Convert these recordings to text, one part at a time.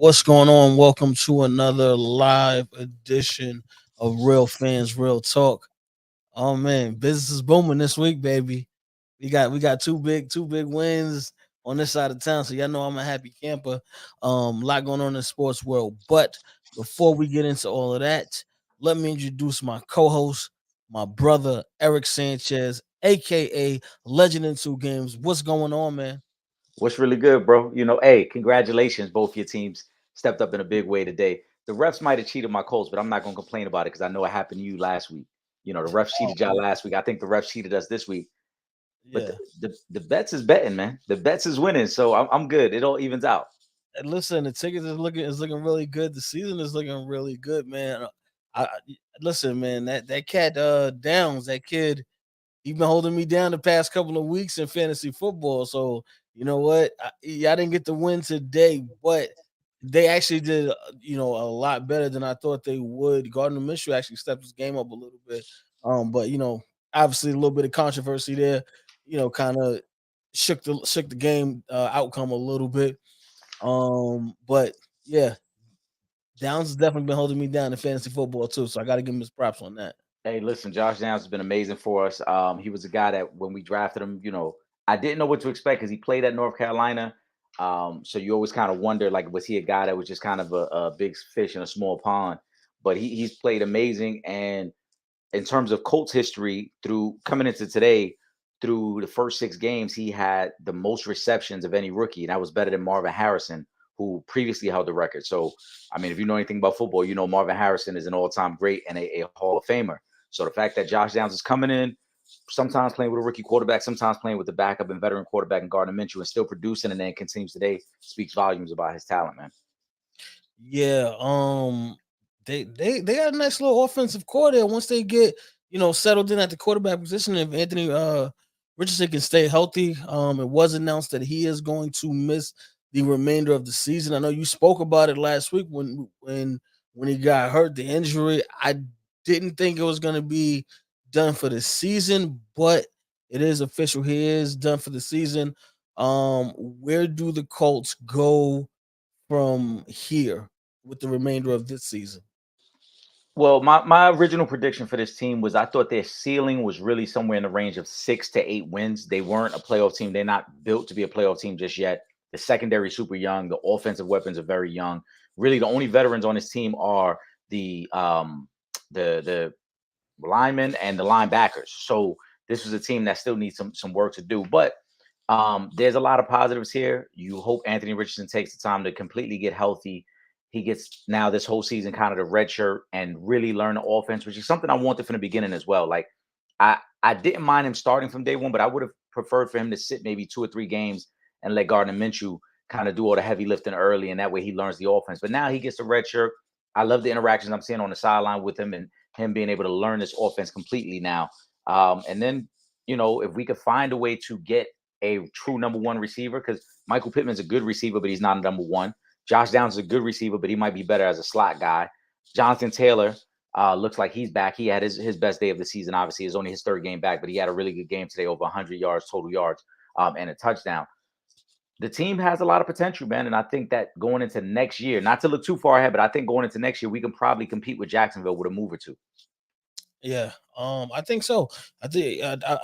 What's going on? Welcome to another live edition of Real Fans Real Talk. Oh man, business is booming this week, baby. We got two big wins on this side of town. So y'all know I'm a happy camper. A lot going on in the sports world. But before we get into all of that, let me introduce my co-host, my brother Eric Sanchez, aka Legend in Two Games. What's going on, man? What's really good, bro? Hey, congratulations. Both your teams stepped up in a big way today. The refs might have cheated my Colts, but I'm not going to complain about it because I know it happened to you last week. The refs Oh cheated y'all man, last week. I think the refs cheated us this week. But yeah. the bets is betting, man. The bets is winning. So I'm good. It all evens out. And listen, the tickets is looking really good. The season is looking really good, man. Listen, man. That cat Downs, that kid, he been holding me down the past couple of weeks in fantasy football. So you know what? Yeah, I didn't get the win today, but they actually did a lot better than I thought they would. Gardner Minshew actually stepped his game up a little bit. But obviously a little bit of controversy there. Kind of shook the game outcome a little bit. But yeah, Downs has definitely been holding me down in fantasy football too. So I got to give him his props on that. Hey, listen, Josh Downs has been amazing for us. He was a guy that when we drafted him, I didn't know what to expect because he played at North Carolina. So you always kind of wonder, like, was he a guy that was just kind of a big fish in a small pond? But he's played amazing. And in terms of Colts history, through coming into today, through the first 6 games, he had the most receptions of any rookie, and that was better than Marvin Harrison, who previously held the record. So, I mean, if you know anything about football, you know Marvin Harrison is an all-time great and a Hall of Famer. So the fact that Josh Downs is coming in, sometimes playing with a rookie quarterback, sometimes playing with the backup and veteran quarterback and Gardner Minshew, and still producing and then continues today, speaks volumes about his talent, man. Yeah, they got a nice little offensive core there. Once they get settled in at the quarterback position, if Anthony Richardson can stay healthy, it was announced that he is going to miss the remainder of the season. I know you spoke about it last week when he got hurt, the injury. I didn't think it was going to be done for the season, but it is official. He is done for the season. Where do the Colts go from here with the remainder of this season? Well, my original prediction for this team was I thought their ceiling was really somewhere in the range of 6 to 8 wins. They weren't a playoff team. They're not built to be a playoff team just yet. The secondary is super young. The offensive weapons are very young. Really, the only veterans on this team are the linemen and the linebackers. So this was a team that still needs some work to do. But there's a lot of positives here. You hope Anthony Richardson takes the time to completely get healthy. He gets now this whole season kind of the red shirt and really learn the offense, which is something I wanted from the beginning as well. Like I didn't mind him starting from day one, but I would have preferred for him to sit maybe 2 or 3 games and let Gardner Minshew kind of do all the heavy lifting early, and that way he learns the offense. But now he gets the red shirt. I love the interactions I'm seeing on the sideline with him and him being able to learn this offense completely now. And then, if we could find a way to get a true number one receiver, because Michael Pittman's a good receiver, but he's not a number one. Josh Downs is a good receiver, but he might be better as a slot guy. Jonathan Taylor looks like he's back. He had his best day of the season. Obviously, it's only his third game back, but he had a really good game today, over 100 yards, total yards, and a touchdown. The team has a lot of potential, man. And I think that going into next year, not to look too far ahead, but I think going into next year, we can probably compete with Jacksonville with a move or two. Yeah, I think so. I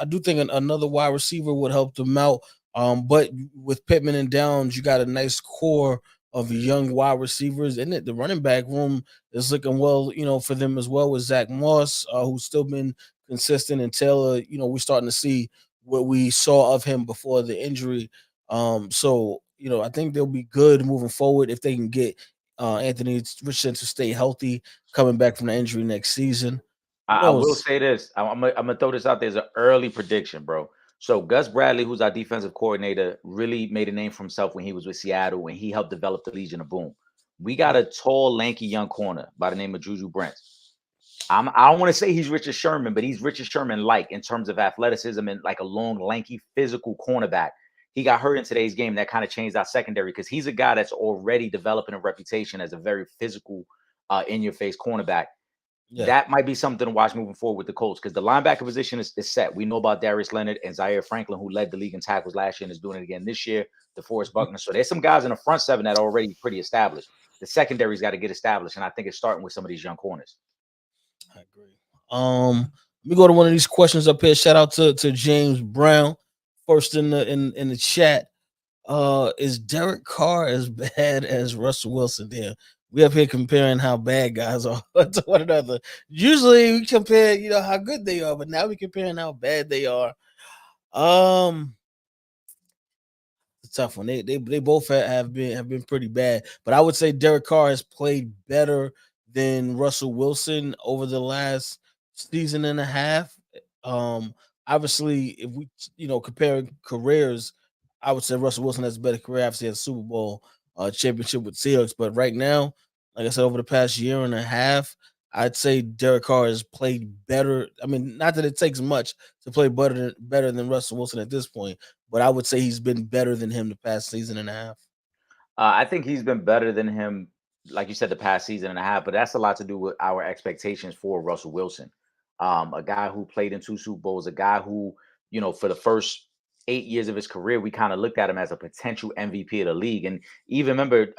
do think another wide receiver would help them out. But with Pittman and Downs, you got a nice core of young wide receivers, and the running back room is looking well, for them as well with Zach Moss, who's still been consistent, and Taylor. We're starting to see what we saw of him before the injury. So I think they'll be good moving forward if they can get Anthony Richardson to stay healthy coming back from the injury next season. Who I will knows? say this. I'm gonna throw this out there as an early prediction, bro. So Gus Bradley, who's our defensive coordinator, really made a name for himself when he was with Seattle, and he helped develop the Legion of Boom. We got a tall, lanky young corner by the name of Juju Brent. I don't want to say he's Richard Sherman, but he's Richard Sherman like in terms of athleticism and like a long, lanky, physical cornerback. He got hurt in today's game. That kind of changed our secondary because he's a guy that's already developing a reputation as a very physical, in your face cornerback. Yeah. That might be something to watch moving forward with the Colts because the linebacker position is set. We know about Darius Leonard and Zaire Franklin, who led the league in tackles last year and is doing it again this year. DeForest Mhm. Buckner. So there's some guys in the front seven that are already pretty established. the secondary's got to get established, and I think it's starting with some of these young corners. I agree. Let me go to one of these questions up here. Shout out to James Brown, first in the chat. Is Derek Carr as bad as Russell Wilson? There, we up here comparing how bad guys are to one another. Usually we compare, how good they are, but now we comparing how bad they are. Um, it's a tough one. They both have been pretty bad, but I would say Derek Carr has played better than Russell Wilson over the last season and a half. Um, Obviously, if we compare careers, I would say Russell Wilson has a better career. Obviously, has a Super Bowl championship with Seahawks, but right now, like I said, over the past year and a half, I'd say Derek Carr has played better. I mean, not that it takes much to play better than Russell Wilson at this point, but I would say he's been better than him the past season and a half. I think he's been better than him, like you said, the past season and a half. But that's a lot to do with our expectations for Russell Wilson, a guy who played in two Super Bowls, a guy who, for the first 8 years of his career, we kind of looked at him as a potential MVP of the league. And even remember,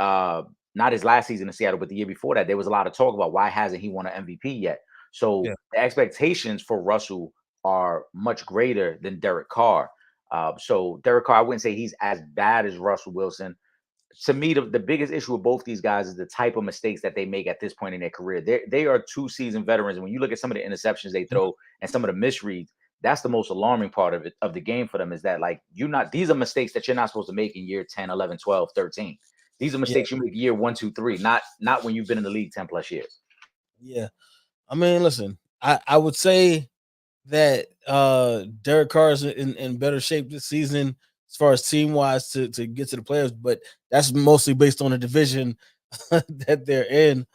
not his last season in Seattle, but the year before that, there was a lot of talk about why hasn't he won an MVP yet. So Yeah. the expectations for Russell are much greater than Derek Carr. So Derek Carr, I wouldn't say he's as bad as Russell Wilson. To me, the biggest issue with both these guys is the type of mistakes that they make at this point in their career. They are two seasoned veterans. And when you look at some of the interceptions they throw and some of the misreads, that's the most alarming part of the game for them, is that, like, these are mistakes that you're not supposed to make in year 10, 11, 12, 13. These are Yeah, mistakes you make year 1, 2, 3, not when you've been in the league 10 plus years. yeah. I mean, listen, I would say that Derek Carr is in better shape this season as far as team wise to get to the playoffs, but that's mostly based on the division that they're in.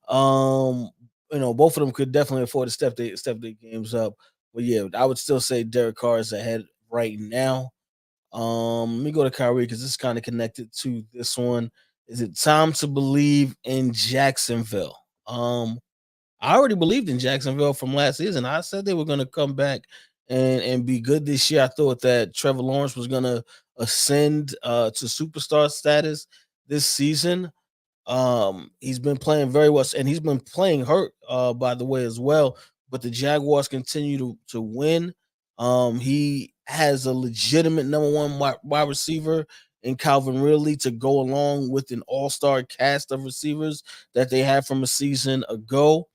Um, both of them could definitely afford to step their games up. But yeah, I would still say Derek Carr is ahead right now. Let me go to Kyrie because this is kind of connected to this one. Is it time to believe in Jacksonville? I already believed in Jacksonville from last season. I said they were going to come back and be good this year. I thought that Trevor Lawrence was going to ascend to superstar status this season. He's been playing very well, and he's been playing hurt, by the way, as well. But the Jaguars continue to win. He has a legitimate number one wide receiver in Calvin Ridley to go along with an all-star cast of receivers that they had from a season ago.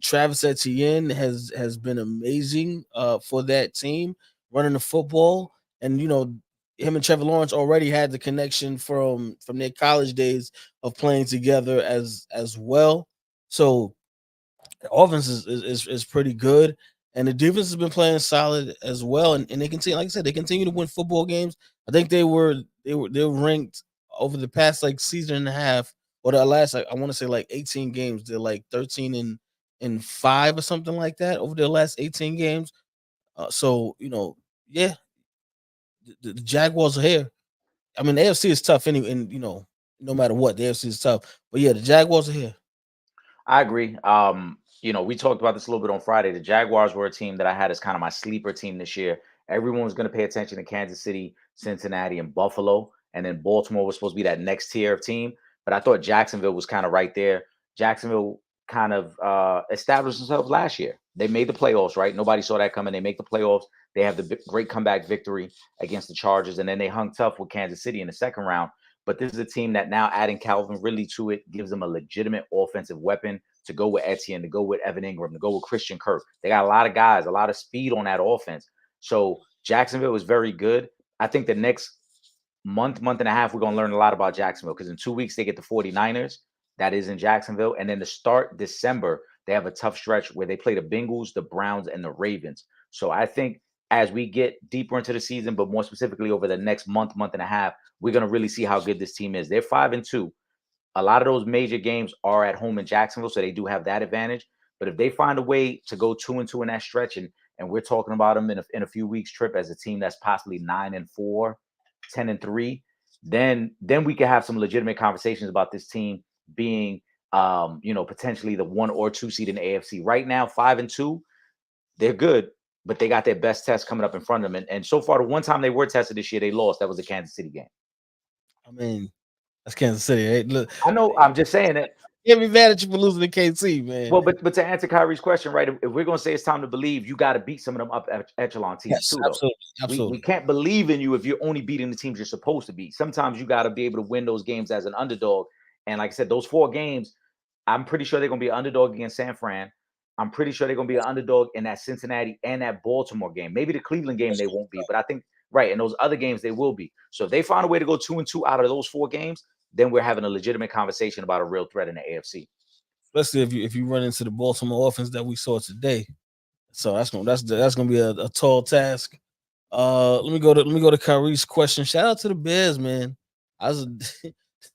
Travis Etienne has been amazing for that team running the football, and him and Trevor Lawrence already had the connection from their college days of playing together as well. So the offense is pretty good, and the defense has been playing solid as well. And they continue, like I said, they continue to win football games. I think they were ranked over the past like season and a half, or the last, I want to say like 18 games. They're like 13 and 5 or something like that over the last 18 games. So yeah, the Jaguars are here. I mean, the AFC is tough anyway, and no matter what, the AFC is tough. But yeah, the Jaguars are here. I agree. We talked about this a little bit on Friday. The Jaguars were a team that I had as kind of my sleeper team this year. Everyone was going to pay attention to Kansas City, Cincinnati, and Buffalo. And then Baltimore was supposed to be that next tier of team. But I thought Jacksonville was kind of right there. Jacksonville kind of established themselves last year. They made the playoffs, right? Nobody saw that coming. They make the playoffs. They have the great comeback victory against the Chargers. And then they hung tough with Kansas City in the second round. But this is a team that now, adding Calvin Ridley to it, gives them a legitimate offensive weapon to go with Etienne, to go with Evan Ingram, to go with Christian Kirk. They got a lot of guys, a lot of speed on that offense. So Jacksonville is very good. I think the next month and a half, we're going to learn a lot about Jacksonville, because in 2 weeks, they get the 49ers. That is in Jacksonville. And then to start December, they have a tough stretch where they play the Bengals, the Browns, and the Ravens. So I think as we get deeper into the season, but more specifically over the next month and a half, we're going to really see how good this team is. They're 5-2. A lot of those major games are at home in Jacksonville, so they do have that advantage. But if they find a way to go 2-2 in that stretch, and we're talking about them in a few weeks trip as a team that's possibly 9-4, 10-3, then we can have some legitimate conversations about this team being potentially the 1 or 2 seed in the AFC. Right now, 5-2, they're good, but they got their best test coming up in front of them. And so far, the one time they were tested this year, they lost. That was the Kansas City game. I mean, That's Kansas City. Hey, look, I know. I'm just saying it. can't be mad at you for losing to KC, man. Well, but to answer Kyrie's question, right? If we're gonna say it's time to believe, you got to beat some of them up echelon teams Yes, too, though. absolutely, We absolutely. can't believe in you if you're only beating the teams you're supposed to beat. Sometimes you got to be able to win those games as an underdog. And like I said, those 4 games, I'm pretty sure they're gonna be an underdog against San Fran. I'm pretty sure they're gonna be an underdog in that Cincinnati and that Baltimore game. Maybe the Cleveland game they won't be, but I think right in those other games they will be. So if they find a way to go 2-2 out of those 4 games, then we're having a legitimate conversation about a real threat in the AFC. Especially if you run into the Baltimore offense that we saw today. So that's gonna be a tall task. Let me go to Kyrie's question. Shout out to the Bears, man. I was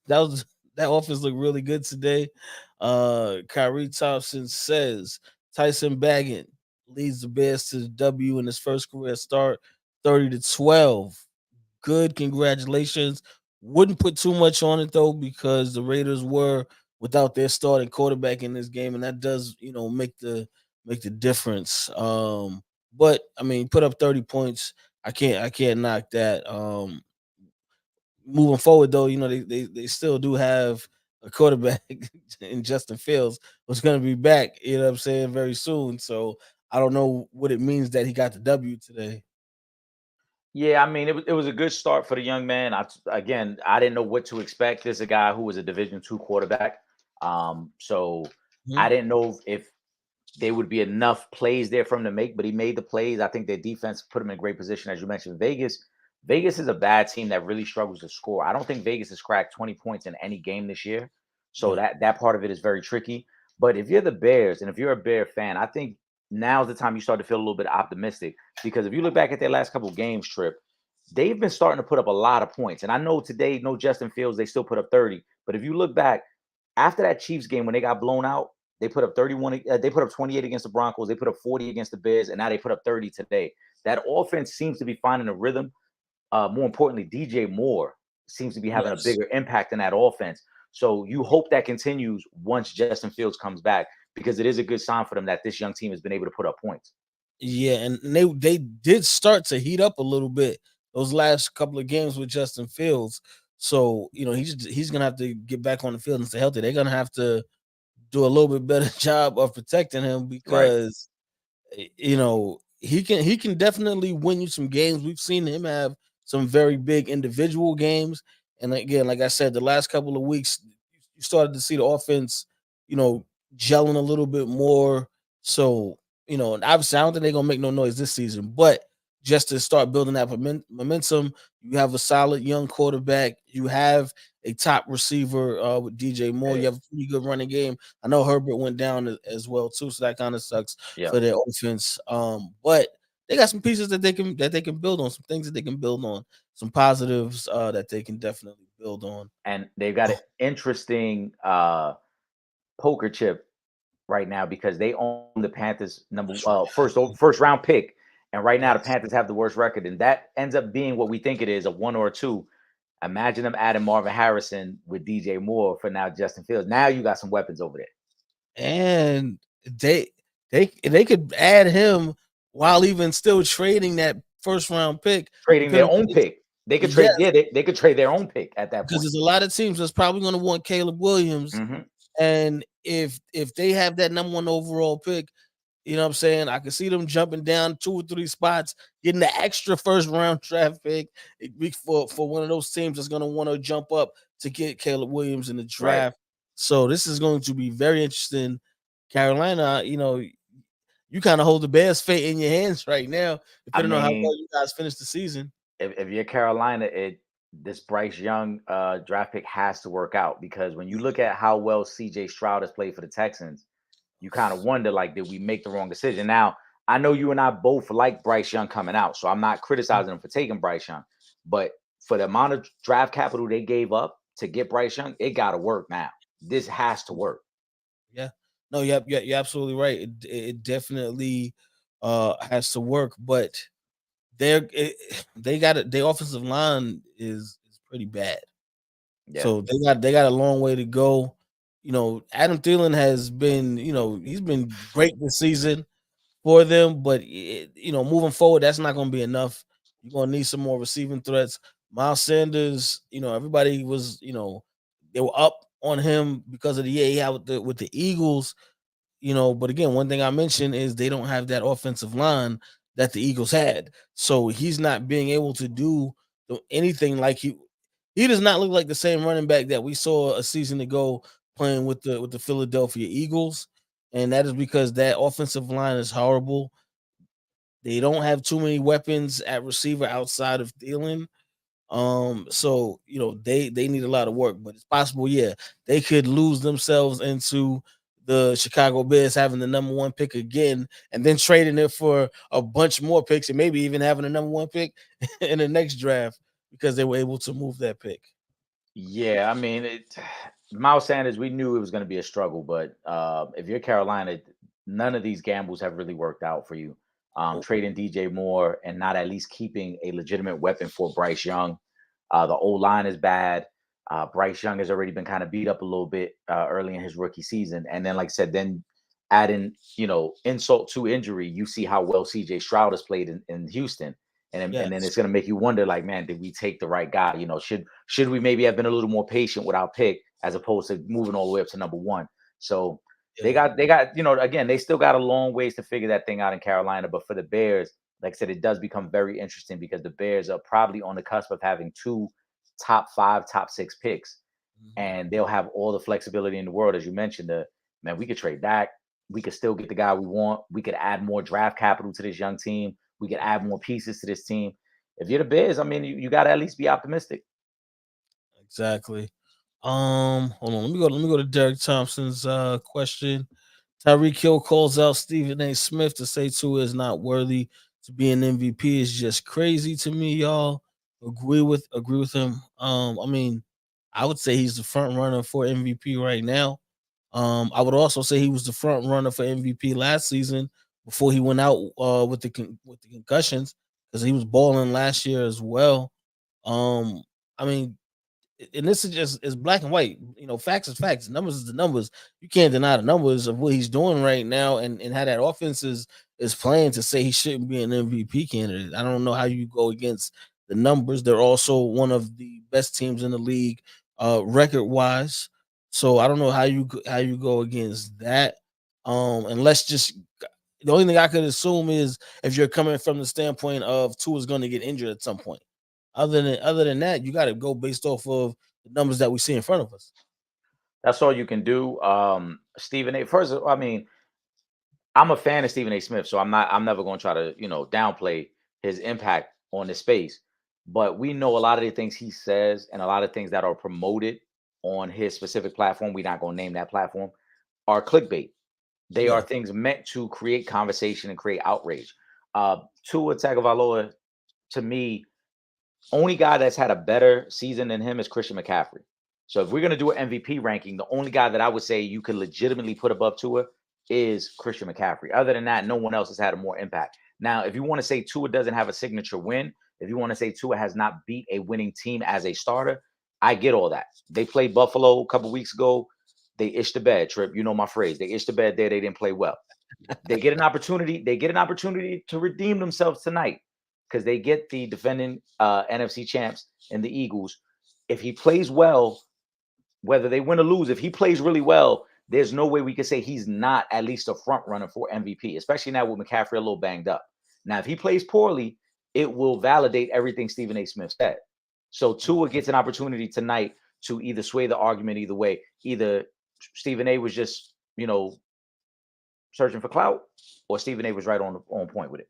that was that offense looked really good today. Kyrie Thompson says Tyson Baggett leads the Bears to the W in his first career start, 30-12. Good, congratulations. Wouldn't put too much on it though, because the Raiders were without their starting quarterback in this game, and that does make the difference. But I mean, put up 30 points. I can't knock that. Moving forward though, they still do have a quarterback in Justin Fields who's gonna be back, what I'm saying, very soon. So I don't know what it means that he got the W today. Yeah, I mean, it was a good start for the young man. Again, I didn't know what to expect. This is a guy who was a Division II quarterback. So I Mhm. didn't know if there would be enough plays there for him to make, but he made the plays. I think their defense put him in great position, as you mentioned. Vegas is a bad team that really struggles to score. I don't think Vegas has cracked 20 points in any game this year. So Yeah. that part of it is very tricky. But if you're the Bears and if you're a Bear fan, I think now's the time you start to feel a little bit optimistic, because if you look back at their last couple of games, Trip, they've been starting to put up a lot of points. And I know today, no Justin Fields, they still put up 30. But if you look back after that Chiefs game when they got blown out, they put up 31. They put up 28 against the Broncos. They put up 40 against the Bears, and now they put up 30 today. That offense seems to be finding a rhythm. More importantly, DJ Moore seems to be having a Yes. bigger impact in that offense. So you hope that continues once Justin Fields comes back, because it is a good sign for them that this young team has been able to put up points. Yeah, and they did start to heat up a little bit those last couple of games with Justin Fields. So he's gonna have to get back on the field and stay healthy. They're gonna have to do a little bit better job of protecting him, Right. because he can definitely win you some games. We've seen him have some very big individual games, and again, like I said, the last couple of weeks you started to see the offense, you know, gelling a little bit more. So and obviously, I don't think they're gonna make no noise this season, but just to start building that momentum, you have a solid young quarterback. You have a top receiver with DJ Moore. You Hey, have a pretty good running game. I know Herbert went down as well too, so that kind of sucks yeah. for their offense. But they got some pieces that they can build on, some things that they can build on, some positives that they can definitely build on. And they've got an interesting poker chip right now because they own the Panthers number That's right. first round pick, and right now the Yes. Panthers have the worst record, and that ends up being what we think it is, a 1 or 2. Imagine them adding Marvin Harrison with DJ Moore for now Justin Fields. Now you got some weapons over there, And they could add him while even still trading that first round pick, trading their depending own on pick. They could trade, yes, yeah, they could trade their own pick at that because point. there's a lot of teams that's probably going to want Caleb Williams, Hmm. and if they have that number one overall pick, you know what I'm saying? I can see them jumping down 2 or 3 spots, getting the extra first round draft pick for one of those teams that's going to want to jump up to get Caleb Williams in the Right. draft. So this is going to be very interesting. Carolina, you kind of hold the Bears' fate in your hands right now, I depending on how mean, well you guys finish the season. if you're Carolina, this Bryce Young draft pick has to work out, because when you look at how well CJ Stroud has played for the Texans, you kind of wonder, like, did we make the wrong decision? Now, I know you and I both like Bryce Young coming out, so I'm not criticizing him for taking Bryce Young. But for the amount of draft capital they gave up to get Bryce Young, it got to work now. This has to work. Yeah. No, you're absolutely right. It definitely has to work, but they got it. Their offensive line is pretty bad. Yeah. So they got a long way to go. Adam Thielen has been, he's been great this season for them, but moving forward, that's not going to be enough. You're going to need some more receiving threats. Miles Sanders, everybody was, they were up on him because of the year he had with the Eagles. But again, one thing I mentioned is they don't have that offensive line that the Eagles had. So he's not being able to do anything like he does not look like the same running back that we saw a season ago playing with the Philadelphia Eagles. And that is because that offensive line is horrible. They don't have too many weapons at receiver outside of Thielen. So they need a lot of work, but it's possible, yeah, they could lose themselves into the Chicago Bears having the number one pick again, and then trading it for a bunch more picks, and maybe even having the number one pick in the next draft because they were able to move that pick. Yeah, I mean, Miles Sanders, we knew it was going to be a struggle, but if you're Carolina, none of these gambles have really worked out for you. Nope. Trading DJ Moore and not at least keeping a legitimate weapon for Bryce Young. The old line is bad. Bryce Young has already been kind of beat up a little bit early in his rookie season, and then, like I said, then adding insult to injury, you see how well CJ Stroud has played in Houston, and then Yes. it's going to make you wonder, like, man, did we take the right guy? Should we maybe have been a little more patient with our pick as opposed to moving all the way up to number one? So they Yeah. got again, they still got a long ways to figure that thing out in Carolina. But for the Bears, like I said, it does become very interesting because the Bears are probably on the cusp of having two top five, top six picks, Mhm. and they'll have all the flexibility in the world, as you mentioned. Man, we could trade Dak, we could still get the guy we want, we could add more draft capital to this young team, we could add more pieces to this team. If you're the Bears, I mean, you got to at least be optimistic. Exactly. Hold on. Let me go to Derek Thompson's question. Tyreek Hill calls out Stephen A. Smith to say Tua is not worthy to be an MVP is just crazy to me, y'all. Agree with him. I mean, I would say he's the front runner for MVP right now. I would also say he was the front runner for MVP last season before he went out with the concussions because he was balling last year as well. I mean, and this is just is black and white. Facts is facts. Numbers is the numbers. You can't deny the numbers of what he's doing right now and how that offense is playing to say he shouldn't be an MVP candidate. I don't know how you go against the numbers. They're also one of the best teams in the league, record wise. So I don't know how you go against that. Unless just the only thing I could assume is if you're coming from the standpoint of Tua is going to get injured at some point. Other than that, you got to go based off of the numbers that we see in front of us. That's all you can do. Stephen A. First, I mean, I'm a fan of Stephen A. Smith, so I'm never going to try to downplay his impact on the space. But we know a lot of the things he says and a lot of things that are promoted on his specific platform. We're not going to name that platform, are clickbait. They are Yeah, things meant to create conversation and create outrage. Tua Tagovailoa, to me, only guy that's had a better season than him is Christian McCaffrey. So if we're gonna do an MVP ranking, the only guy that I would say you could legitimately put above Tua is Christian McCaffrey. Other than that, no one else has had a more impact. Now, if you want to say Tua doesn't have a signature win, if you want to say Tua has not beat a winning team as a starter, I get all that. They played Buffalo a couple weeks ago. They ished the bed, Trip. You know my phrase. They ished the bed there. They didn't play well. They get an opportunity. They get an opportunity to redeem themselves tonight because they get the defending NFC champs and the Eagles. If he plays well, whether they win or lose, if he plays really well, there's no way we could say he's not at least a front runner for MVP, especially now with McCaffrey a little banged up. Now, if he plays poorly, it will validate everything Stephen A. Smith said. So Tua gets an opportunity tonight to either sway the argument either way. Either Stephen A. was just, searching for clout, or Stephen A. was right on point with it.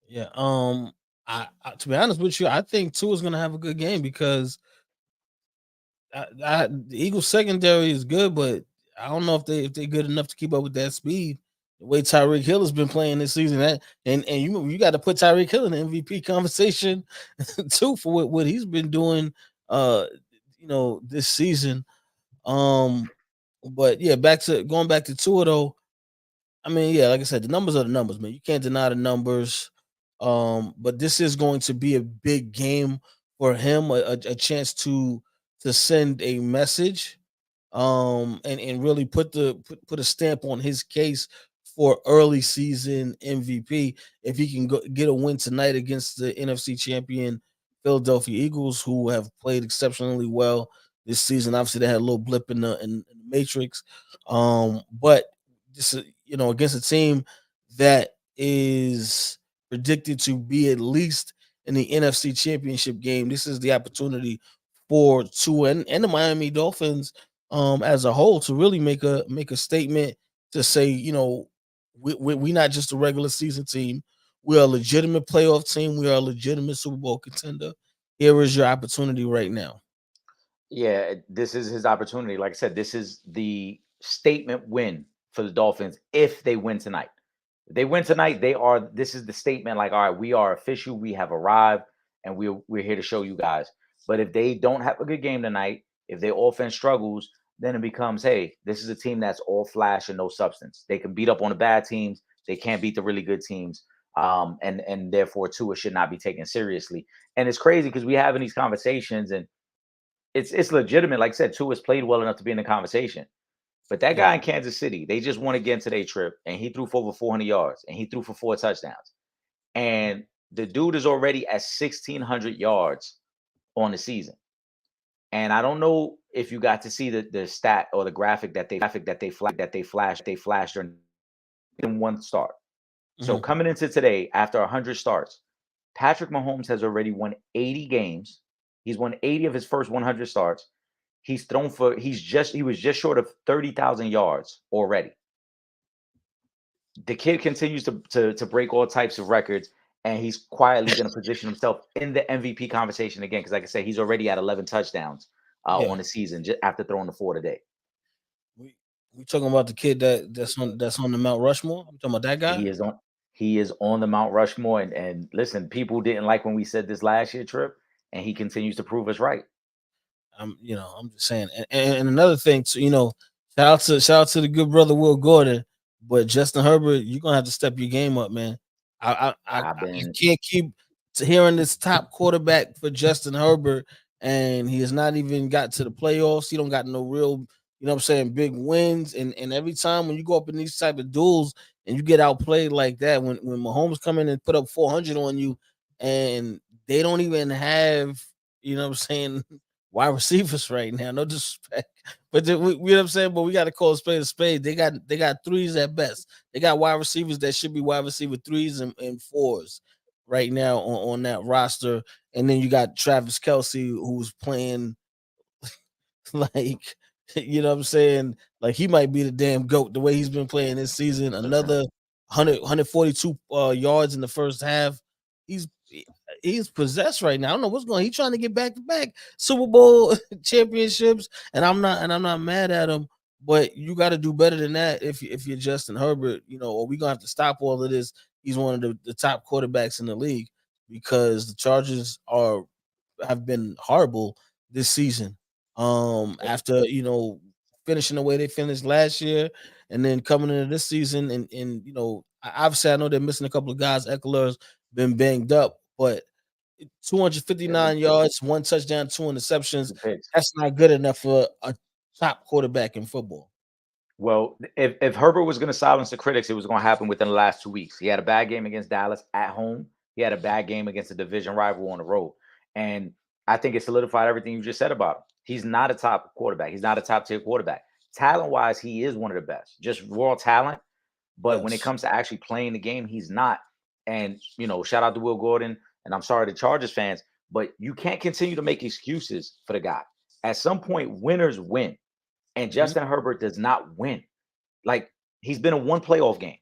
yeah. To be honest with you, I think Tua's gonna have a good game because the Eagles secondary is good, but I don't know if they're good enough to keep up with that speed. The way Tyreek Hill has been playing this season, and you got to put Tyreek Hill in the MVP conversation too for what he's been doing, uh, this season. Um, but yeah, going back to Tua though. I mean, yeah, like I said, the numbers are the numbers, man. You can't deny the numbers. But this is going to be a big game for him, a chance to send a message, and really put a stamp on his case for early season MVP if he can get a win tonight against the NFC champion Philadelphia Eagles, who have played exceptionally well. this season. Obviously, they had a little blip in the matrix, but this is against a team that is predicted to be at least in the NFC Championship game. This is the opportunity for Tua and the Miami Dolphins as a whole to really make a statement to say, we not just a regular season team. We are a legitimate playoff team. We are a legitimate Super Bowl contender. Here is your opportunity right now. Yeah, this is his opportunity. Like I said, this is the statement win for the Dolphins if they win tonight. If they win tonight, this is the statement like, all right, we are official, we have arrived, and we're here to show you guys. But if they don't have a good game tonight, if their offense struggles, then it becomes, hey, this is a team that's all flash and no substance. They can beat up on the bad teams, they can't beat the really good teams. And therefore Tua should not be taken seriously. And it's crazy because we having these conversations and it's legitimate. Like I said, Tua has played well enough to be in the conversation. But that Yeah. guy in Kansas City, they just won again today, Trip, and he threw for over 400 yards and he threw for 4 touchdowns. And the dude is already at 1,600 yards on the season. And I don't know if you got to see the stat or the graphic that they flashed during in one start. So Mhm. coming into today, after 100 starts, Patrick Mahomes has already won 80 games. He's won 80 of his first 100 starts. He was just short of 30,000 yards already. The kid continues to break all types of records, and he's quietly going to position himself in the MVP conversation again. Because, like I said, he's already at 11 touchdowns Yeah. on the season just after throwing the four today. We we talking about the kid that's on the Mount Rushmore. I'm talking about that guy. He is on he is on the Mount Rushmore, and listen, people didn't like when we said this last year, Trip, and he continues to prove us right. I'm just saying. And another thing, too, shout out to the good brother Will Gordon, but Justin Herbert, you're gonna have to step your game up, man. I've I been can't keep hearing this top quarterback for Justin Herbert, and he has not even got to the playoffs. He don't got no real, what I'm saying, big wins. And every time when you go up in these type of duels and you get outplayed like that, when Mahomes come in and put up 400 on you, and they don't even have, what I'm saying, wide receivers right now. No disrespect, but you know what I'm saying. But we got to call a spade a spade. They got threes at best. They got wide receivers that should be wide receiver threes and fours right now on that roster. And then you got Travis Kelsey who's playing like what I'm saying. Like he might be the damn goat the way he's been playing this season. Another 142 yards in the first half. He's he's possessed right now. I don't know what's going on. He's trying to get back to back Super Bowl championships, and I'm not mad at him. But you got to do better than that if you're Justin Herbert, or we gonna have to stop all of this. He's one of the top quarterbacks in the league because the Chargers have been horrible this season. After finishing the way they finished last year, and then coming into this season, and obviously I know they're missing a couple of guys. Eckler's been banged up, but yeah, the 259 yards, one touchdown, two interceptions. two picks. That's not good enough for a top quarterback in football. Well, if Herbert was going to silence the critics, it was going to happen within the last 2 weeks. He had a bad game against Dallas at home. He had a bad game against a division rival on the road, and I think it solidified everything you just said about him. He's not a top quarterback. He's not a top tier quarterback. Talent wise, he is one of the best, just raw talent. But when it Yes. comes to actually playing the game, he's not. And shout out to Will Gordon. And I'm sorry to Chargers fans, but you can't continue to make excuses for the guy. At some point, winners win. And Mhm. Justin Herbert does not win. Like he's been in one playoff game,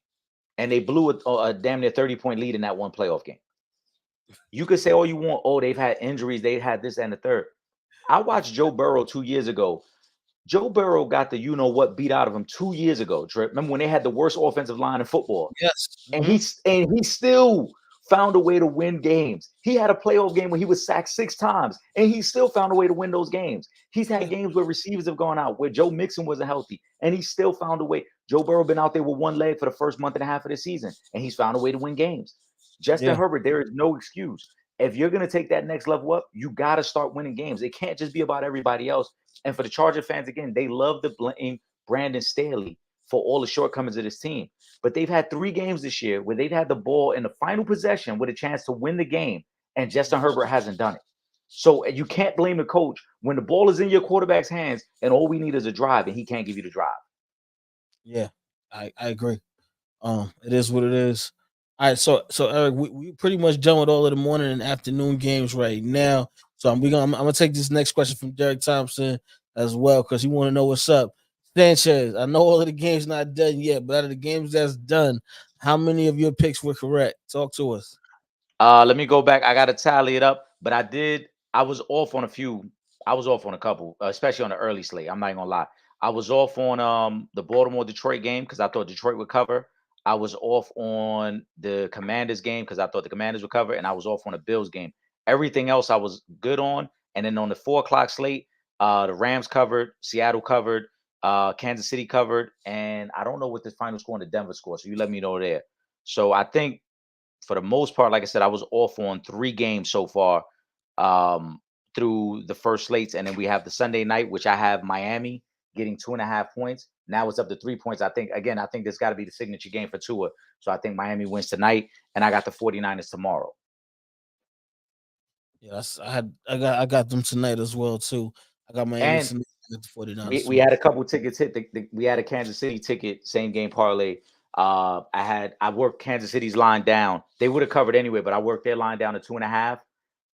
and they blew a damn near 30-point lead in that one playoff game. You could say all you want. Oh, they've had injuries, they've had this and the third. I watched Joe Burrow 2 years ago. Joe Burrow got the what beat out of him 2 years ago. Trip. Remember when they had the worst offensive line in football? Yes. And Mhm. he still found a way to win games. He had a playoff game where he was sacked 6 times, and he still found a way to win those games. He's had Yeah. games where receivers have gone out, where Joe Mixon wasn't healthy, and he still found a way. Joe Burrow been out there with one leg for the first month and a half of the season, and he's found a way to win games. Justin Yeah. Herbert, there is no excuse. If you're going to take that next level up, you got to start winning games. It can't just be about everybody else. And for the Charger fans, again, they love to blame Brandon Staley for all the shortcomings of this team. But they've had 3 games this year where they've had the ball in the final possession with a chance to win the game, and Justin Herbert hasn't done it. So you can't blame the coach when the ball is in your quarterback's hands and all we need is a drive and he can't give you the drive. Yeah, I agree. It is what it is. All right, so Eric, we pretty much done with all of the morning and afternoon games right now. So I'm gonna take this next question from Derek Thompson as well because he want to know what's up. Sanchez, I know all of the games not done yet, but out of the games that's done, how many of your picks were correct? Talk to us. Let me go back. I got to tally it up, but I did. I was off on a few. I was off on a couple, especially on the early slate. I'm not even gonna lie. I was off on the Baltimore Detroit game because I thought Detroit would cover. I was off on the Commanders game because I thought the Commanders would cover, and I was off on the Bills game. Everything else I was good on, and then on the 4 o'clock slate, the Rams covered, Seattle covered, Kansas City covered, and I don't know what the final score in the Denver score. So you let me know there. So I think for the most part, like I said, I was off on 3 games so far through the first slates. And then we have the Sunday night, which I have Miami getting 2.5 points. Now it's up to 3 points. I think this got to be the signature game for Tua. So I think Miami wins tonight. And I got the 49ers tomorrow. Yes, I got them tonight as well too. I got Miami And tonight. I got the we, 49ers we tomorrow. had a couple tickets hit. We had a Kansas City ticket, same game parlay. I worked Kansas City's line down. They would have covered anyway, but I worked their line down to 2.5.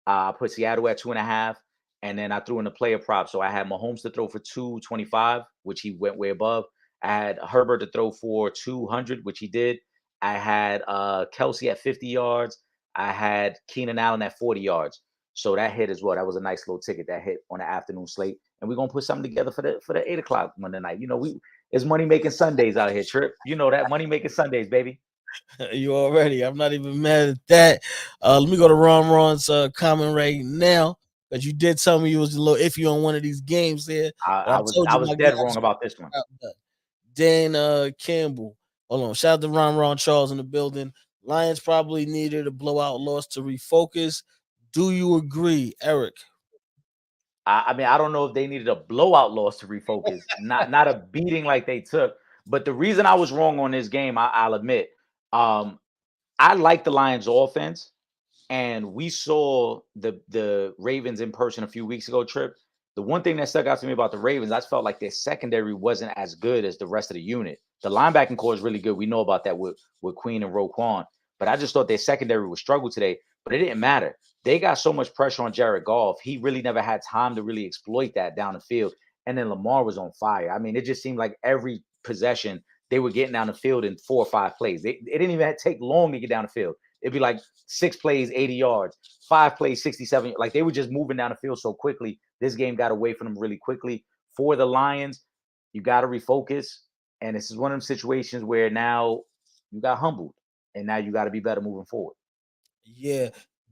I put Seattle at 2.5, and then I threw in the player prop. So I had Mahomes to throw for 225, which he went way above. I had Herbert to throw for 200, which he did. I had Kelsey at 50 yards. I had Keenan Allen at 40 yards. So that hit as well. That was a nice little ticket that hit on the afternoon slate. And we're gonna put something together for the 8 o'clock Monday night. We it's money making Sundays out here, Trip. You know that money making Sundays, baby. You already. I'm not even mad at that. Let me go to Ron's comment right now. But you did tell me you was a little iffy on one of these games there. I, But I I was told I you was my dead guys wrong about this one. Dan Campbell. Hold on. Shout out to Ron Charles in the building. Lions probably needed a blowout loss to refocus. Do you agree, Eric? I mean, I don't know if they needed a blowout loss to refocus, not a beating like they took. But the reason I was wrong on this game, I'll admit, um, I like the Lions' offense, and we saw the Ravens in person a few weeks ago. Trip. The one thing that stuck out to me about the Ravens, I felt like their secondary wasn't as good as the rest of the unit. The linebacking core is really good. We know about that with Queen and Roquan, but I just thought their secondary would struggle today. But it didn't matter. They got so much pressure on Jared Goff. He really never had time to really exploit that down the field. And then Lamar was on fire. I mean, it just seemed like every possession they were getting down the field in 4 or 5 plays. It didn't even take long to get down the field. It'd be like 6 plays, 80 yards, 5 plays, 67. Like they were just moving down the field so quickly. This game got away from them really quickly. For the Lions, you got to refocus. And this is one of them situations where now you got humbled and now you got to be better moving forward. Yeah,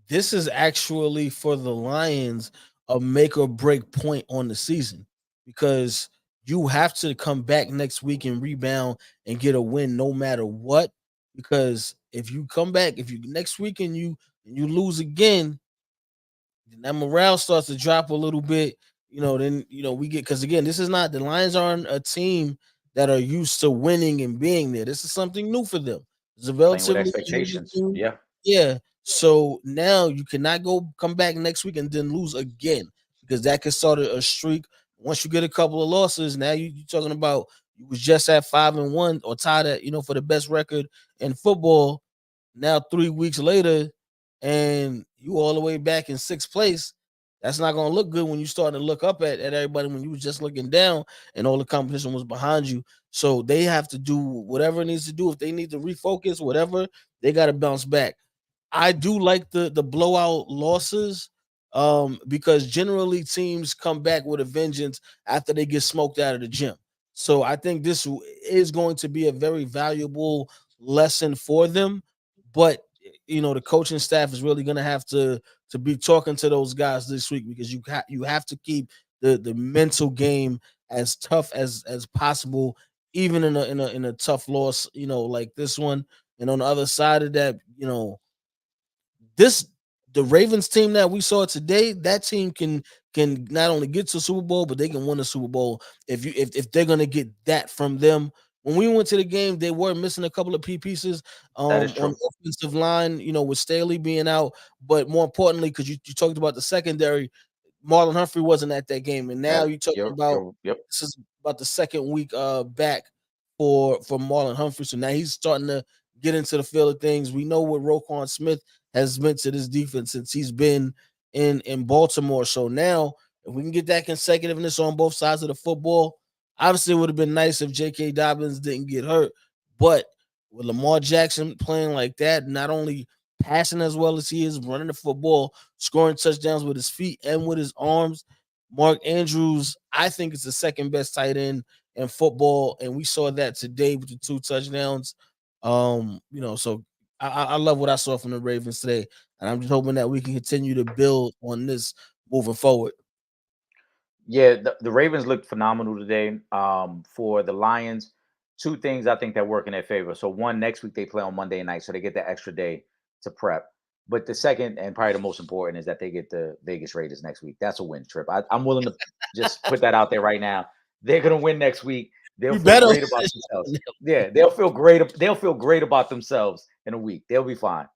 this is actually for the Lions a make or break point on the season because you have to come back next week and rebound and get a win no matter what. Because if you come back, if you next week and you lose again, then that morale starts to drop a little bit. Then we get because again, this is not the Lions aren't a team that are used to winning and being there. This is something new for them. It's a Playing with relatively younger expectations. team. Yeah. Yeah. So now you cannot come back next week and then lose again because that could start a streak. Once you get a couple of losses, now you're talking about you was just at 5-1 or tied at for the best record in football. Now 3 weeks later, and you all the way back in sixth place. That's not gonna look good when you start to look up at everybody when you was just looking down and all the competition was behind you. So they have to do whatever it needs to do. If they need to refocus, whatever, they got to bounce back. I do like the blowout losses because generally teams come back with a vengeance after they get smoked out of the gym. So I think this is going to be a very valuable lesson for them. But the coaching staff is really going to have to be talking to those guys this week because you have to keep the mental game as tough as possible, even in a tough loss, like this one. And on the other side of that, this the Ravens team that we saw today, that team can not only get to Super Bowl, but they can win a Super Bowl if they're gonna get that from them. when we went to the game, they were missing a couple of key pieces That is on true. the offensive line, with Staley being out, but more importantly, because you talked about the secondary, Marlon Humphrey wasn't at that game, and now That you're talking about yep. this is about the second week back for Marlon Humphrey. So now he's starting to get into the feel of things. We know what Roquan Smith has meant to this defense since he's been in Baltimore. So now if we can get that consecutiveness on both sides of the football, obviously it would have been nice if J.K. Dobbins didn't get hurt, but with Lamar Jackson playing like that, not only passing as well as he is, running the football, scoring touchdowns with his feet and with his arms. Mark Andrews, I think, is the second best tight end in football, and we saw that today with the 2 touchdowns. So I love what I saw from the Ravens today, and I'm just hoping that we can continue to build on this moving forward. Yeah, the Ravens looked phenomenal today. For the Lions, two things I think that work in their favor. So one, next week they play on Monday night, so they get that extra day to prep. But the second, and probably the most important, is that they get the Vegas Raiders next week. That's a win trip. I'm willing to just put that out there right now. They're gonna win next week. They'll We feel better. great about themselves. Yeah, they'll feel great. They'll feel great about themselves in a week. They'll be fine.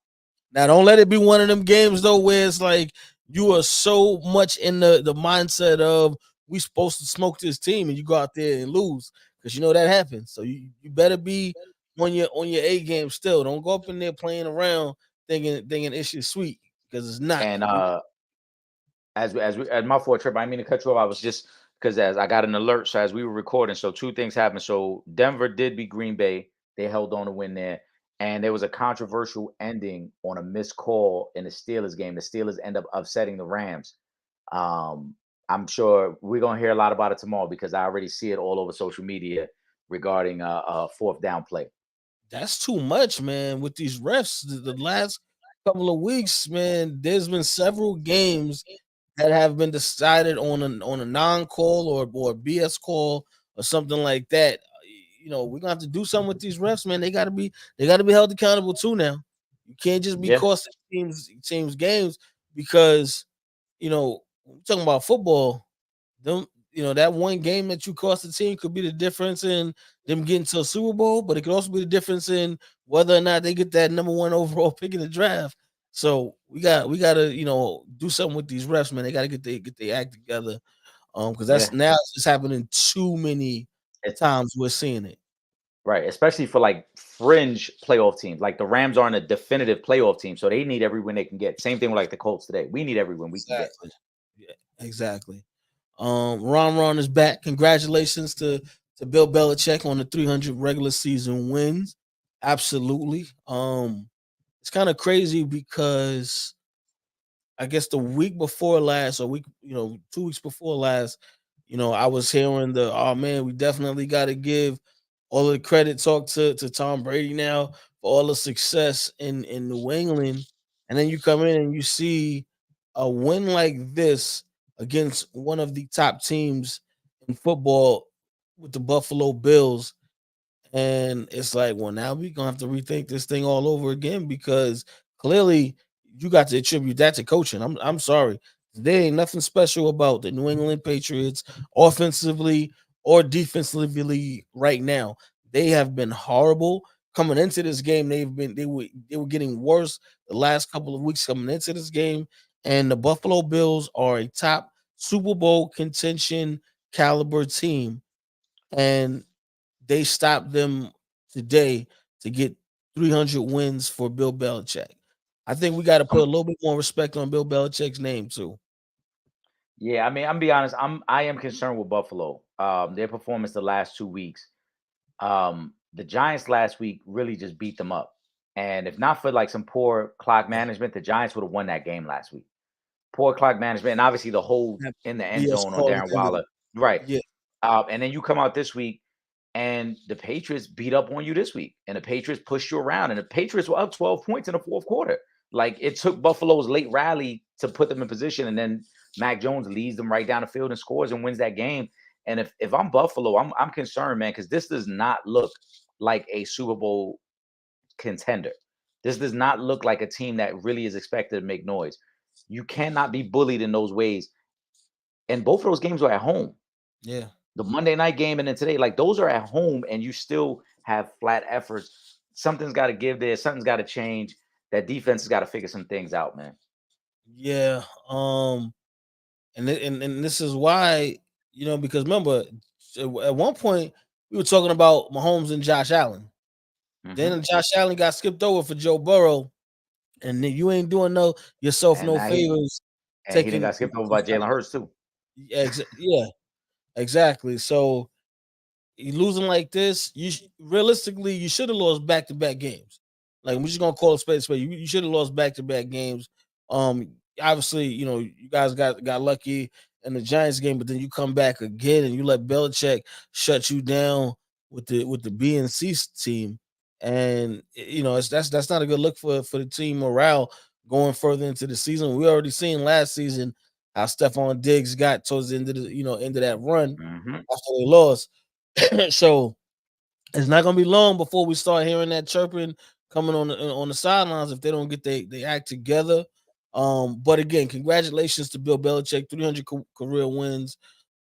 Now, don't let it be one of them games though, where it's like you are so much in the mindset of we supposed to smoke this team, and you go out there and lose because that happens. So you better be on your A game still. Don't go up in there playing around thinking it's your sweet because it's not. And as my fourth trip, I didn't mean to cut you off. I was just because as I got an alert, so as we were recording, so two things happened. So Denver did beat Green Bay. They held on to win there. And there was a controversial ending on a missed call in the Steelers game. The Steelers end up upsetting the Rams. Um, I'm sure we're gonna hear a lot about it tomorrow because I already see it all over social media regarding a fourth down play. That's too much, man. With these refs, the last couple of weeks, man, there's been several games that have been decided on a non-call or BS call or something like that. We're gonna have to do something with these refs, man. They gotta be held accountable too now. You can't just be Yeah, costing teams games because we're talking about football. Them, that one game that you cost the team could be the difference in them getting to a Super Bowl, but it could also be the difference in whether or not they get that number one overall pick in the draft. So we gotta do something with these refs, man. They gotta get their act together. Because yeah. that's now it's happening too many It, times we're seeing it. right, especially for like fringe playoff teams. Like the Rams aren't a definitive playoff team, so they need every win they can get. Same thing with like the Colts today. We need every win we can get. Exactly. Yeah, exactly. Ron is back. Congratulations to Bill Belichick on the 300 regular season wins. Absolutely. It's kind of crazy because I guess the week before last, or 2 weeks before last, I was hearing oh man, we definitely got to give all of the credit talk to Tom Brady now for all the success in New England, and then you come in and you see a win like this against one of the top teams in football with the Buffalo Bills, and it's like, well, now we're gonna have to rethink this thing all over again because clearly you got to attribute that to coaching. I'm sorry. There ain't nothing special about the New England Patriots offensively or defensively right now. They have been horrible. Coming into this game, they were getting worse the last couple of weeks coming into this game. And the Buffalo Bills are a top Super Bowl contention caliber team. And they stopped them today to get 300 wins for Bill Belichick. I think we got to put a Um, little bit more respect on Bill Belichick's name too. yeah, I mean, I'm be honest. I am concerned with Buffalo. Their performance the last 2 weeks. The Giants last week really just beat them up. And if not for like some poor clock Yeah, management, the Giants would have won that game last week. Poor clock management, and obviously the hold that in the end BS zone on call at Darren the end of Waller. Right. yeah, And then you come out this week and the Patriots beat up on you this week. And the Patriots pushed you around. And the Patriots were up 12 points in the fourth quarter. Like it took Buffalo's late rally to put them in position. And then Mac Jones leads them right down the field and scores and wins that game. And if I'm Buffalo, I'm concerned, man, because this does not look like a Super Bowl contender. This does not look like a team that really is expected to make noise. You cannot be bullied in those ways. And both of those games were at home. yeah. the Monday night game and then today, like those are at home and you still have flat efforts. Something's got to give there. Something's got to change. That defense has got to figure some things out, man. Yeah. And this is why, because remember, at one point we were talking about Mahomes and Josh Allen. Hmm. Then Josh Allen got skipped over for Joe Burrow, and then you ain't doing yourself And no now he favors and he didn't taking. got skipped over by Jalen Hurts too. Yeah, exactly. So you losing like this, realistically you should have lost back to back games. Like we're just gonna call it spade spade. You should have lost back to back games. Obviously, you guys got lucky in the Giants game, but then you come back again and you let Belichick shut you down with the B and C team, and that's not a good look for the team morale going further into the season. We already seen last season how Stephon Diggs got towards the end of end of that run Hmm. after they lost. So it's not gonna be long before we start hearing that chirping coming on the sidelines if they don't get they act together. But again, congratulations to Bill Belichick, 300 career wins.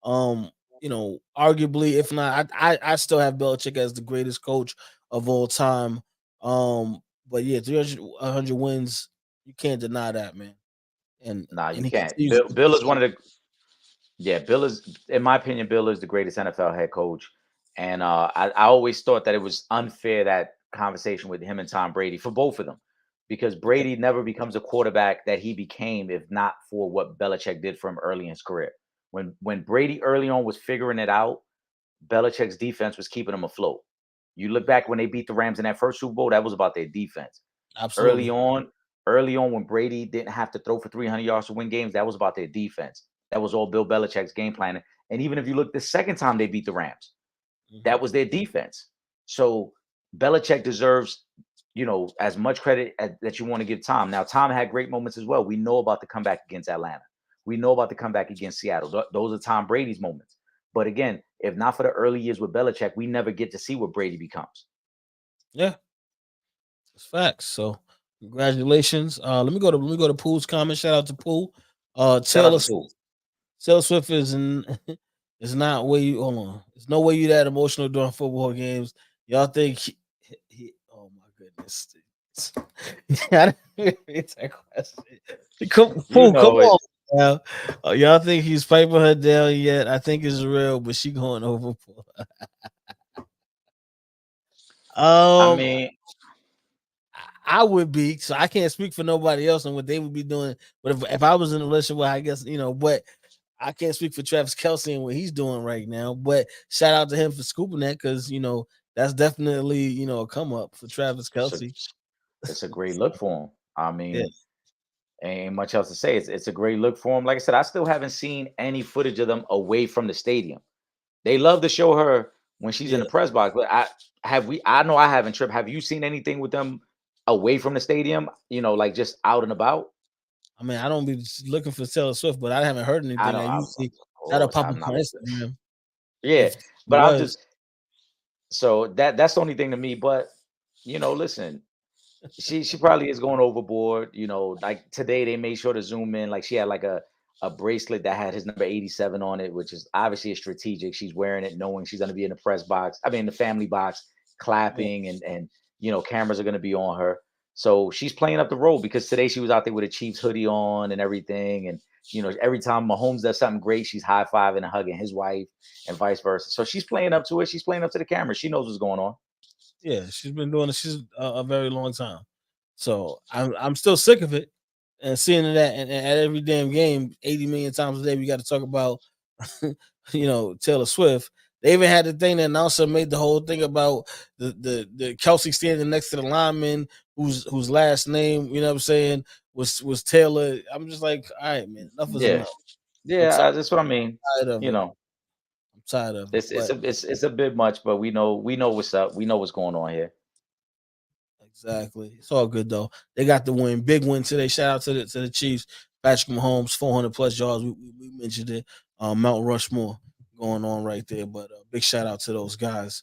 Arguably, if not, I still have Belichick as the greatest coach of all time. But yeah, 300 wins, you can't deny that, man. And Nah, you and he can't. continues. Bill is one of the Yeah, Bill is, in my opinion, Bill is the greatest NFL head coach. And I always thought that it was unfair that conversation with him and Tom Brady for both of them, because Yeah, Brady never becomes a quarterback that he became if not for what Belichick did for him early in his career. When Brady early on was figuring it out, Belichick's defense was keeping him afloat. You look back when they beat the Rams in that first Super Bowl, that was about their defense. Early absolutely. on, early on when Brady didn't have to throw for 300 yards to win games, that was about their defense. That was all Bill Belichick's game plan. And even if you look the second time they beat the Rams, Mhm. that was their defense. So Belichick deserves, as much credit that you want to give Tom. Now, Tom had great moments as well. We know about the comeback against Atlanta. We know about the comeback against Seattle. Those are Tom Brady's moments. But again, if not for the early years with Belichick, we never get to see what Brady becomes. Yeah, it's facts. So congratulations. Let me go to Pool's comment. Shout out to Pool. Shout out Taylor to Poole. Taylor Swift is not way you hold on. There's no way you that emotional during football games. Y'all think oh my goodness. I didn't read that question. You Come know it. on now. Y'all think he's piping her down yet? I think it's real, but she going overboard. I Um, mean, I would be, so I can't speak for nobody else and what they would be doing. But if I was in a relationship, well, I guess but I can't speak for Travis Kelsey and what he's doing right now. But shout out to him for scooping that because that's definitely a come up for Travis it's a, Kelsey. it's a great look for him. I Yeah, mean, ain't much else to say. It's a great look for him. Like I said, I still haven't seen any footage of them away from the stadium. They love to show her when she's in yeah. the press box, but I know I haven't. Trip, have you seen anything with them away from the stadium? Like just out and about. I mean, I don't be looking for Taylor Swift, but I haven't heard I anything. don't. I Of usually that'll course, pop I'm up on not. Instagram Yeah, if it but I'm was. just so that's the only thing to me. But listen, she probably is going overboard. Like today they made sure to zoom in. Like she had like a bracelet that had his number 87 on it, which is obviously a strategic. She's wearing it knowing she's going to be in the press box. I mean, the family box, Yeah, clapping and cameras are going to be on her. So she's playing up the role because today she was out there with a Chiefs hoodie on and everything. And every time Mahomes does something great, she's high fiving and hugging his wife and vice versa. So she's playing up to it. She's playing up to the camera. She knows what's going on. yeah. She's been doing it. She's a very long time. So I'm still sick of it and seeing it at every damn game 80 million times a day. We got to talk about Taylor Swift. They even had the thing that announcer made the whole thing about the Kelsey standing next to the lineman whose last name, you know what I'm saying, was Taylor. I'm just like, all right, man, enough is Yeah. enough. I'm Yeah, that's what I mean. tired of You it. know, I'm tired of it. it's But it's a bit much, but we know what's up. We know what's going on here. exactly. It's all good though. They got the win. Big win today. Shout out to the Chiefs. Patrick Mahomes, 400 plus yards. We mentioned it. Mount Rushmore going on right there. But big shout out to those guys.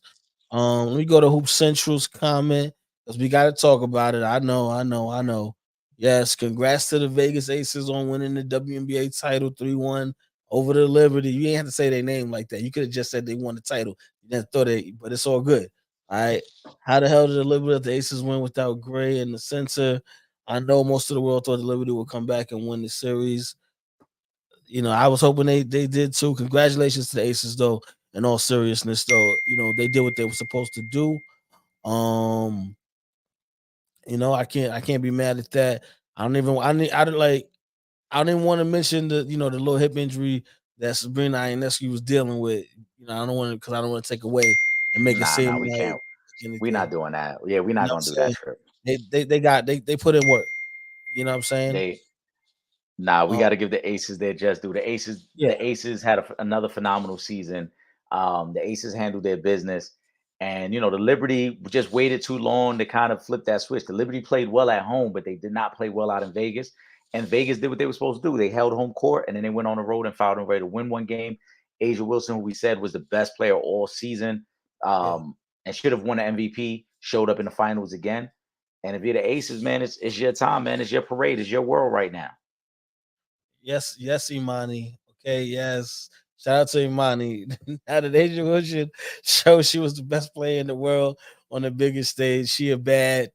Let me go to Hoop Central's comment because we got to talk about it. I know. Yes, congrats to the Vegas Aces on winning the WNBA title 3-1 over the Liberty. You ain't have to say their name like that. You could have just said they won the title. You didn't throw they, but it's all good. All right. How the hell did the Liberty the Aces win without Gray in the center? I know most of the world thought the Liberty would come back and win the series. I was hoping they did too. Congratulations to the Aces though. In all seriousness, though, they did what they were supposed to do. Um, I can't be mad at that. I don't even I don't like I don't even want to mention the little hip injury that Sabrina Ionescu was dealing with. I don't want to because I don't want to take away and make it Nah, seem nah, we like can't. We're not anything. doing that. Yeah, we're You not know gonna do what I'm that saying? trip. They put in work. You know what I'm saying? They Nah, we Um, got to give the Aces their just due. yeah, The Aces had another phenomenal season. The Aces handled their business, and the Liberty just waited too long to kind of flip that switch. The Liberty played well at home, but they did not play well out in Vegas. And Vegas did what they were supposed to do. They held home court, and then they went on the road and found a way to win one game. Asia Wilson, who we said was the best player all season, yeah. and should have won the MVP, showed up in the finals again. And if you're the Aces, man, it's your time, man. It's your parade. It's your world right now. Yes, yes, Imani. Okay, yes. Shout out to Imani. Now that Asia Wilson showed she was the best player in the world on the biggest stage, she a bad.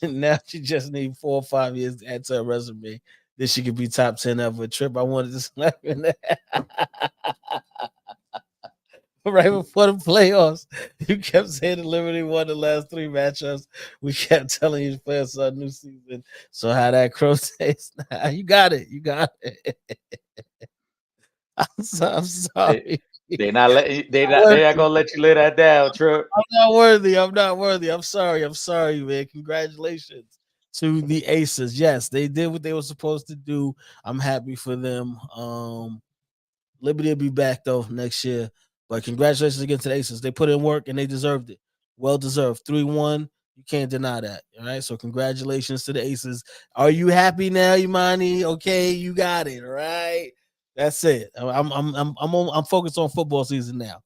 Now she just need 4 or 5 years to add to her resume. Then she could be top 10 ever. Trip, I wanted to slap in there. Right before the playoffs. You kept saying the Liberty won the last three matchups. We kept telling you to play us a new season. So how that crow taste? You got it. You got it. I'm They sorry. they not let they not Worthy. gonna let you lay that down, Trip. I'm not worthy. I'm not worthy. I'm sorry. I'm sorry, man. Congratulations to the Aces. Yes, they did what they were supposed to do. I'm happy for them. Liberty will be back though next year. But congratulations again to the Aces. They put in work and they deserved it. Well deserved. 3-1. You can't deny that. All right. So congratulations to the Aces. Are you happy now, Imani? Okay, you got it. All right. That's it. I'm focused on football season now.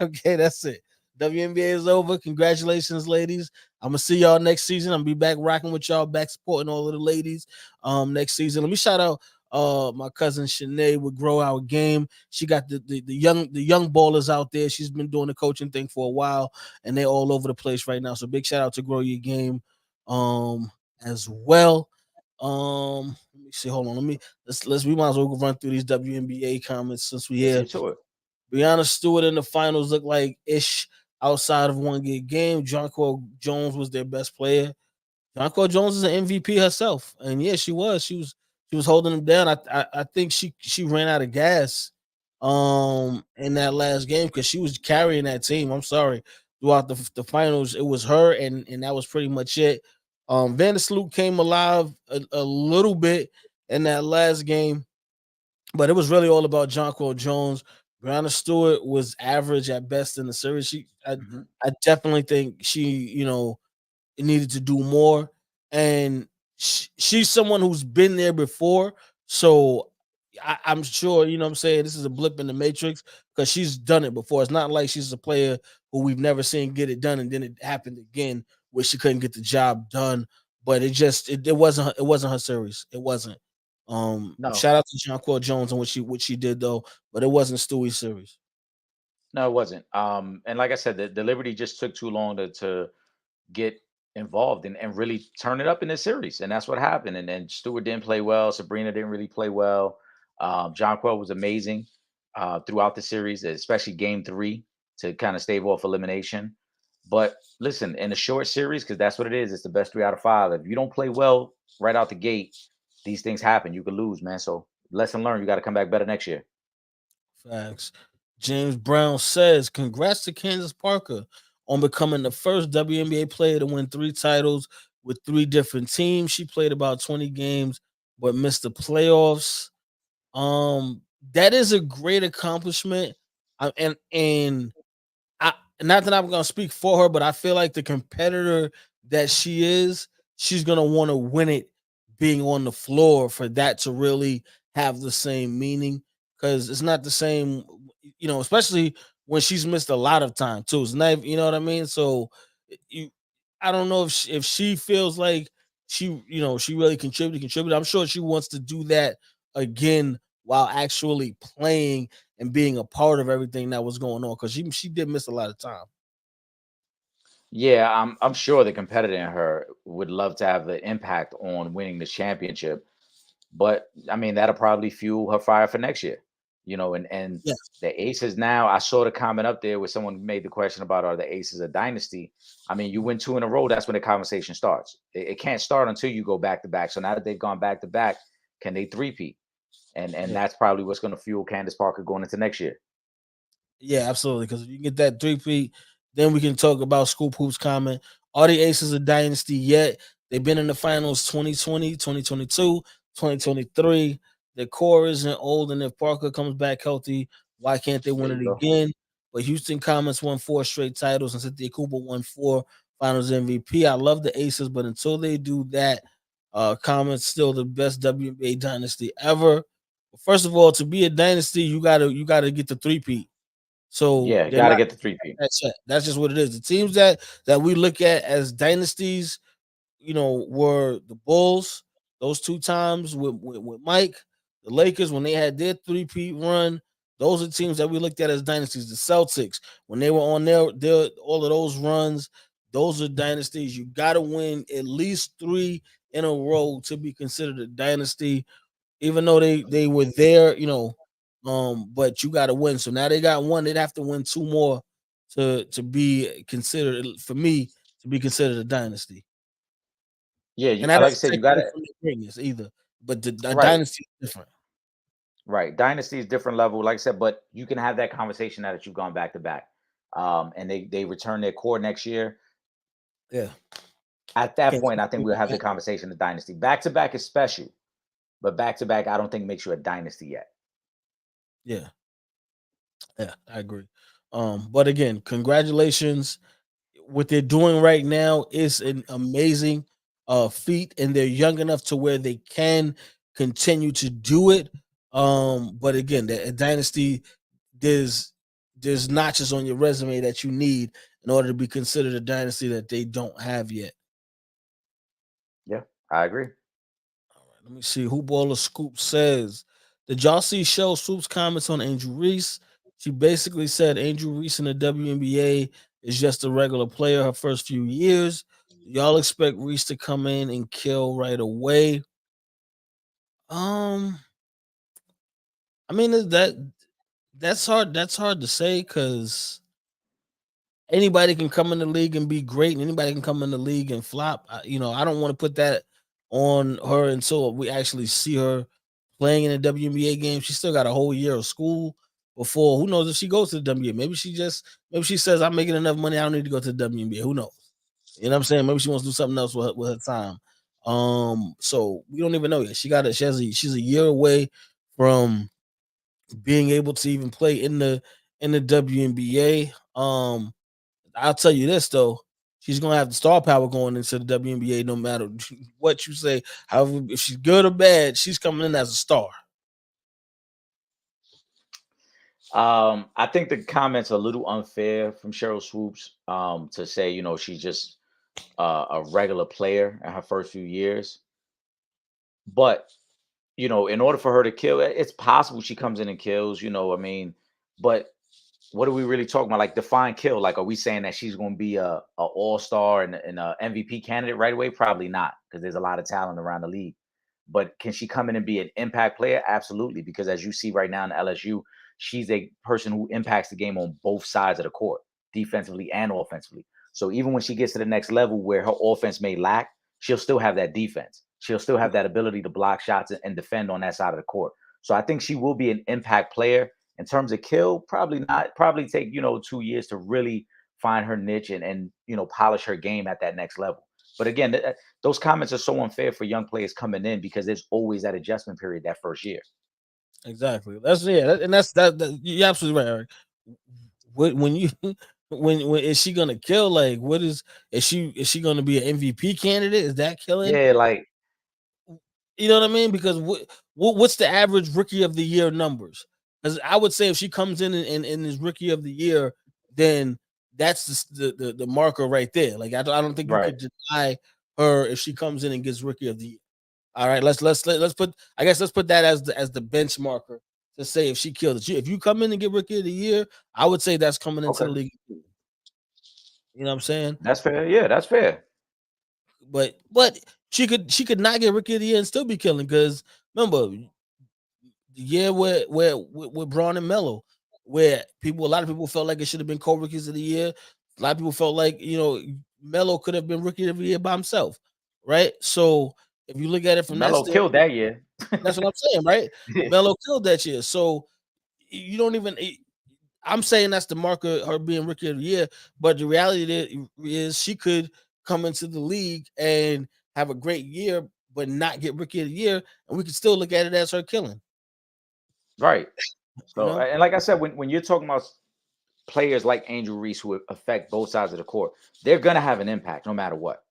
Okay, that's it. WNBA is over. Congratulations, ladies. I'm gonna see y'all next season. I'm gonna be back rocking with y'all, back supporting all of the ladies next season. Let me shout out my cousin Shanae would Grow Our Game. She got the young ballers out there. She's been doing the coaching thing for a while, and they're all over the place right now. So big shout out to Grow Your Game as well. Let me see. Hold on. Let's we might as well run through these WNBA comments since we Let's here. get to it. Brianna Stewart in the finals looked like ish outside of one good game. Jonquil Jones was their best player. Jonquil Jones is an MVP herself, and yeah, she was. She was holding them down. I think she ran out of gas, in that last game because she was carrying that team. I'm sorry, throughout the finals, it was her, and that was pretty much it. Vandersloot came alive a little bit in that last game, but it was really all about Jonquil Jones. Brianna Stewart was average at best in the series. Mhm. I definitely think she, needed to do more. And she's someone who's been there before. So I'm sure, you know what I'm saying, this is a blip in the matrix because she's done it before. It's not like she's a player who we've never seen get it done and then it happened again where she couldn't get the job done. But it wasn't her series. It wasn't. No, Shout out to Jonquil Jones and what she did though, but it wasn't Stewie's series. no, it wasn't. And like I said, the Liberty just took too long to get involved and really turn it up in this series, and that's what happened. And then Stewart didn't play well. Sabrina didn't really play well. John Quell was amazing throughout the series, especially Game 3 to kind of stave off elimination. But listen, in a short series, because that's what it is, it's the best 3 out of 5. If you don't play well right out the gate, these things happen. You could lose, man. So lesson learned. You got to come back better next year. Facts. James Brown says, "Congrats to Candace Parker on becoming the first WNBA player to win 3 titles with 3 different teams. She played about 20 games but missed the playoffs. That is a great accomplishment. And I not that I'm gonna speak for her, but I feel like the competitor that she is, she's gonna want to win it being on the floor for that to really have the same meaning because it's not the same, especially when she's missed a lot of time too. It's not, you know what I mean? So you I don't know if she feels like she really contributed. I'm sure she wants to do that again while actually playing and being a part of everything that was going on, because she did miss a lot of time. Yeah, I'm sure the competitor in her would love to have the impact on winning the championship. But I mean, that'll probably fuel her fire for next year, and Yeah, the Aces now. I saw the comment up there where someone made the question about are the Aces a dynasty? I mean, you win two in a row, that's when the conversation starts. It can't start until you go back to back. So now that they've gone back to back, can they three-peat? And yeah, that's probably what's going to fuel Candace Parker going into next year. yeah, absolutely. Because if you get that 3-peat, then we can talk about Scoop Hoops comment. Are the Aces a dynasty yet? They've been in the finals 2020, 2022, 2023. The core isn't old, and if Parker comes back healthy, why can't they There win you it go. again? But Houston Comets won 4 straight titles, and Cynthia Cooper won 4 Finals MVP. I love the Aces, but until they do that, Comets still the best WNBA dynasty ever. First of all, to be a dynasty, you gotta get the 3-peat. So Yeah, they're got to not get the three-peat. that's it. That's just what it is. The teams that we look at as dynasties, were the Bulls those 2 times with Mike, the Lakers when they had their 3-peat run. Those are teams that we looked at as dynasties. The Celtics when they were on their all of those runs, those are dynasties. You got to win at least 3 in a row to be considered a dynasty, even though they were there, but you got to win. So now they got one. They'd have to win 2 more to be considered, for me, to be considered a dynasty. Yeah, And that like I doesn't said, take you got away to from their greatness either. But the right. dynasty is different. Right. Dynasty is different level, like I said, but you can have that conversation now that you've gone back to back. And they return their core next year. Yeah, At that can't point, take I think away we'll from have the that. conversation of dynasty. Back to back is special, but back to back, I don't think makes you a dynasty yet. Yeah, yeah, I agree. But again, congratulations. What they're doing right now is an amazing feat, and they're young enough to where they can continue to do it. But again, the dynasty, there's there's notches on your resume that you need in order to be considered a dynasty that they don't have yet. Yeah, I agree. All right, let me see. Who Baller Scoop says, did y'all see Shell Swoop's comments on Angel Reese? She basically said Angel Reese in the WNBA is just a regular player her first few years. Y'all expect Reese to come in and kill right away? Um, I mean that's hard. That's hard to say because anybody can come in the league and be great, and anybody can come in the league and flop. I don't want to put that on her until we actually see her playing in a WNBA game. She still got a whole year of school before. Who knows if she goes to the WNBA? Maybe she says I'm making enough money. I don't need to go to the WNBA. Who knows? You know what I'm saying? Maybe she wants to do something else with her time. So we don't even know yet. She's a year away from being able to even play in the WNBA. I'll tell you this though, she's gonna have the star power going into the WNBA no matter what you say. However, if she's good or bad, she's coming in as a star. I think the comments are a little unfair from Cheryl Swoops to say, she's just a regular player in her first few years. But in order for her to kill, it's possible she comes in and kills. I mean, but what are we really talking about? Like define kill. Like, are we saying that she's going to be a all star and a MVP candidate right away? Probably not, because there's a lot of talent around the league. But can she come in and be an impact player? Absolutely, because as you see right now in LSU, she's a person who impacts the game on both sides of the court, defensively and offensively. So even when she gets to the next level where her offense may lack, she'll still have that defense. She'll still have that ability to block shots and defend on that side of the court. So I think she will be an impact player. In terms of kill, probably not. Probably take 2 years to really find her niche and polish her game at that next level. But again, those comments are so unfair for young players coming in because there's always that adjustment period that first year. Exactly. And that's you're absolutely right, Eric. When you when is she gonna kill? Like, is she gonna be an MVP candidate? Is that killing? Yeah, like You know what I mean? Because what's the average rookie of the year numbers? Because I would say if she comes in and is rookie of the year, then that's the marker right there. Like I don't think you right. could deny her if she comes in and gets rookie of the year. All right, let's put. I guess let's put that as the benchmarker to say if she killed it. If you come in and get rookie of the year, I would say that's coming into the Okay, league. You know what I'm saying? that's fair. Yeah, that's fair. But she could not get rookie of the year and still be killing because remember the year with Braun and Melo, where a lot of people felt like it should have been co-rookies of the year. A lot of people felt like Melo could have been rookie of the year by himself, right? So if you look at it from that Melo killed standpoint, that year. that's what I'm saying, right? Melo killed that year, so you don't even. I'm saying that's the marker of her being rookie of the year, but the reality is she could come into the league and have a great year, but not get rookie of the year, and we could still look at it as her killing. Right. You So, know? and like I said, when you're talking about players like Angel Reese who affect both sides of the court, they're gonna have an impact no matter what.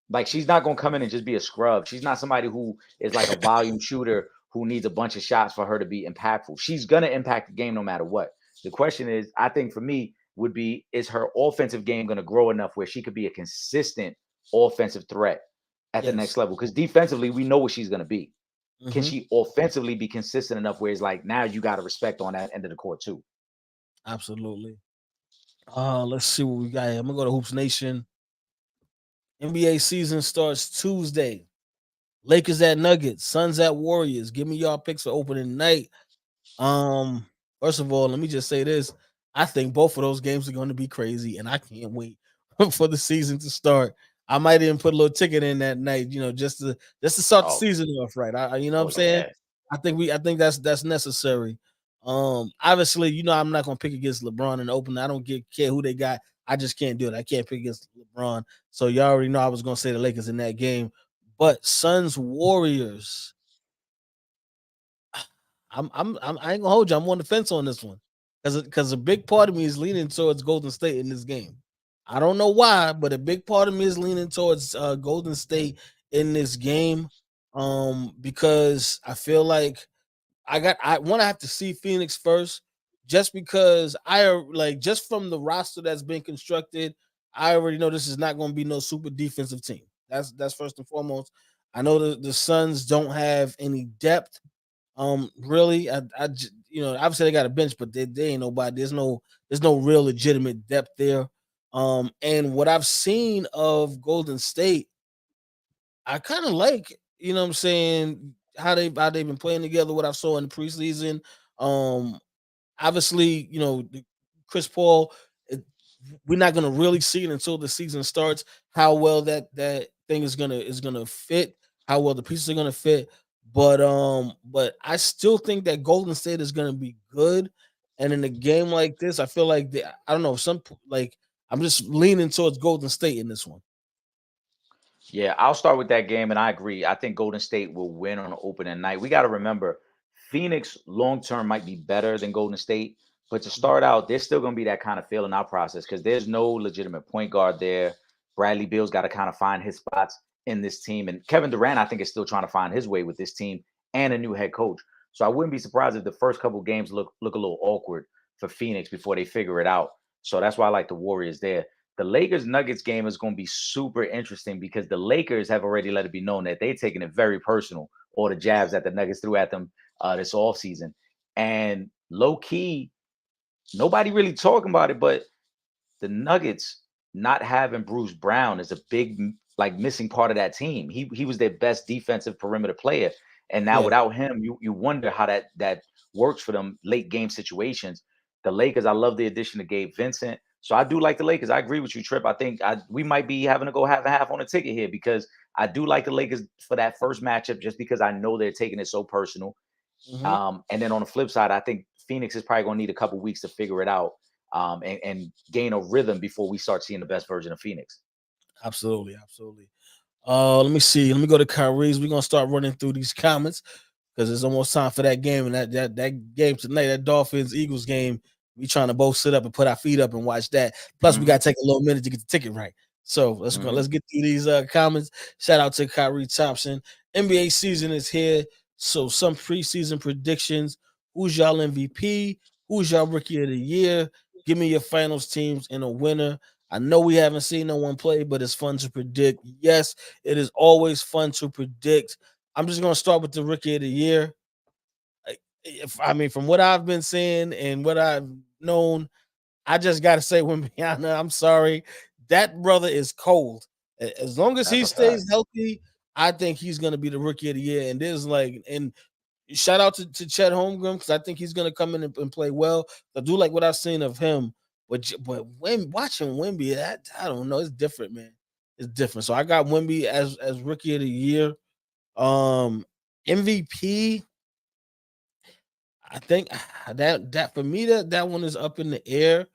Like she's not gonna come in and just be a scrub. She's not somebody who is like a volume shooter who needs a bunch of shots for her to be impactful. She's gonna impact the game no matter what. The question is, I think for me, would be is her offensive game gonna grow enough where she could be a consistent offensive threat at the Yes. next level? Because defensively, we know what she's gonna be. Can Hmm. she offensively be consistent enough where it's like now you got to respect on that end of the court too? Absolutely. Let's see what we got here. I'm gonna go to Hoops Nation. NBA season starts Tuesday. Lakers at Nuggets, Suns at Warriors. Give me y'all picks for opening night. Um, First of all, let me just say this. I think both of those games are going to be crazy, and I can't wait for the season to start. I might even put a little ticket in that night, just to start the Oh, season off right. You know what oh I'm saying? yeah. I think that's necessary. Obviously, I'm not gonna pick against LeBron in the open. I don't care who they got. I just can't do it. I can't pick against LeBron. So y'all already know I was gonna say the Lakers in that game. But Suns Warriors, I ain't gonna hold you. I'm on the fence on this one because a big part of me is leaning towards Golden State in this game. I don't know why, but a big part of me is leaning towards Golden State in this game. Because I feel like I want to have to see Phoenix first, just because just from the roster that's been constructed, I already know this is not going to be no super defensive team. That's first and foremost. I know the Suns don't have any depth. Really, obviously they got a bench, but they ain't nobody. There's no real legitimate depth there. And what I've seen of Golden State, I kind of like, what I'm saying, how they've been playing together. What I saw in the preseason. Um, Obviously, Chris Paul. We're not gonna really see it until the season starts. How well that thing is gonna fit. How well the pieces are gonna fit. But I still think that Golden State is gonna be good. And in a game like this, I feel like I don't know. I'm just leaning towards Golden State in this one. Yeah, I'll start with that game, and I agree. I think Golden State will win on opening night. We got to remember, Phoenix long term might be better than Golden State, but to start out, there's still going to be that kind of feeling out process because there's no legitimate point guard there. Bradley Beal's got to kind of find his spots in this team, and Kevin Durant, I think, is still trying to find his way with this team and a new head coach. So I wouldn't be surprised if the first couple games look a little awkward for Phoenix before they figure it out. So that's why I like the Warriors there. The Lakers Nuggets game is going to be super interesting because the Lakers have already let it be known that they're taking it very personal, all the jabs that the Nuggets threw at them this offseason. And low key, nobody really talking about it, but the Nuggets not having Bruce Brown is a big like missing part of that team. He was their best defensive perimeter player, and now Yeah. without him, you wonder how that works for them late game situations. The Lakers, I love the addition of Gabe Vincent, so I do like the Lakers. I agree with you, Trip. I think we might be having to go half and half on a ticket here because I do like the Lakers for that first matchup, just because I know they're taking it so personal. Hmm. And then on the flip side, I think Phoenix is probably going to need a couple weeks to figure it out and gain a rhythm before we start seeing the best version of Phoenix. Absolutely, absolutely. Let me see. Let me go to Kyrie's. We're gonna start running through these comments because it's almost time for that game. And that game tonight, that Dolphins Eagles game, we trying to both sit up and put our feet up and watch that. Plus, we Hmm. got to take a little minute to get the ticket right. So let's Hmm. get through these comments. Shout out to Kyrie Thompson. NBA season is here. So some preseason predictions. Who's y'all MVP? Who's y'all rookie of the year? Give me your finals teams and a winner. I know we haven't seen no one play, but it's fun to predict. Yes, it is always fun to predict. I'm just gonna start with the rookie of the year. If I mean, from what I've been seeing and what I've known, I just gotta say, Wimbyana, I'm sorry, that brother is cold. As long as That's he a fact. stays healthy, I think he's gonna be the rookie of the year. And there's like, and shout out to Chet Holmgren because I think he's gonna come in and play well. I do like what I've seen of him, but when watching Wimby, I don't know, it's different, man. It's different. So I got Wimby as rookie of the year. MVP, I think that for me that one is up in the air.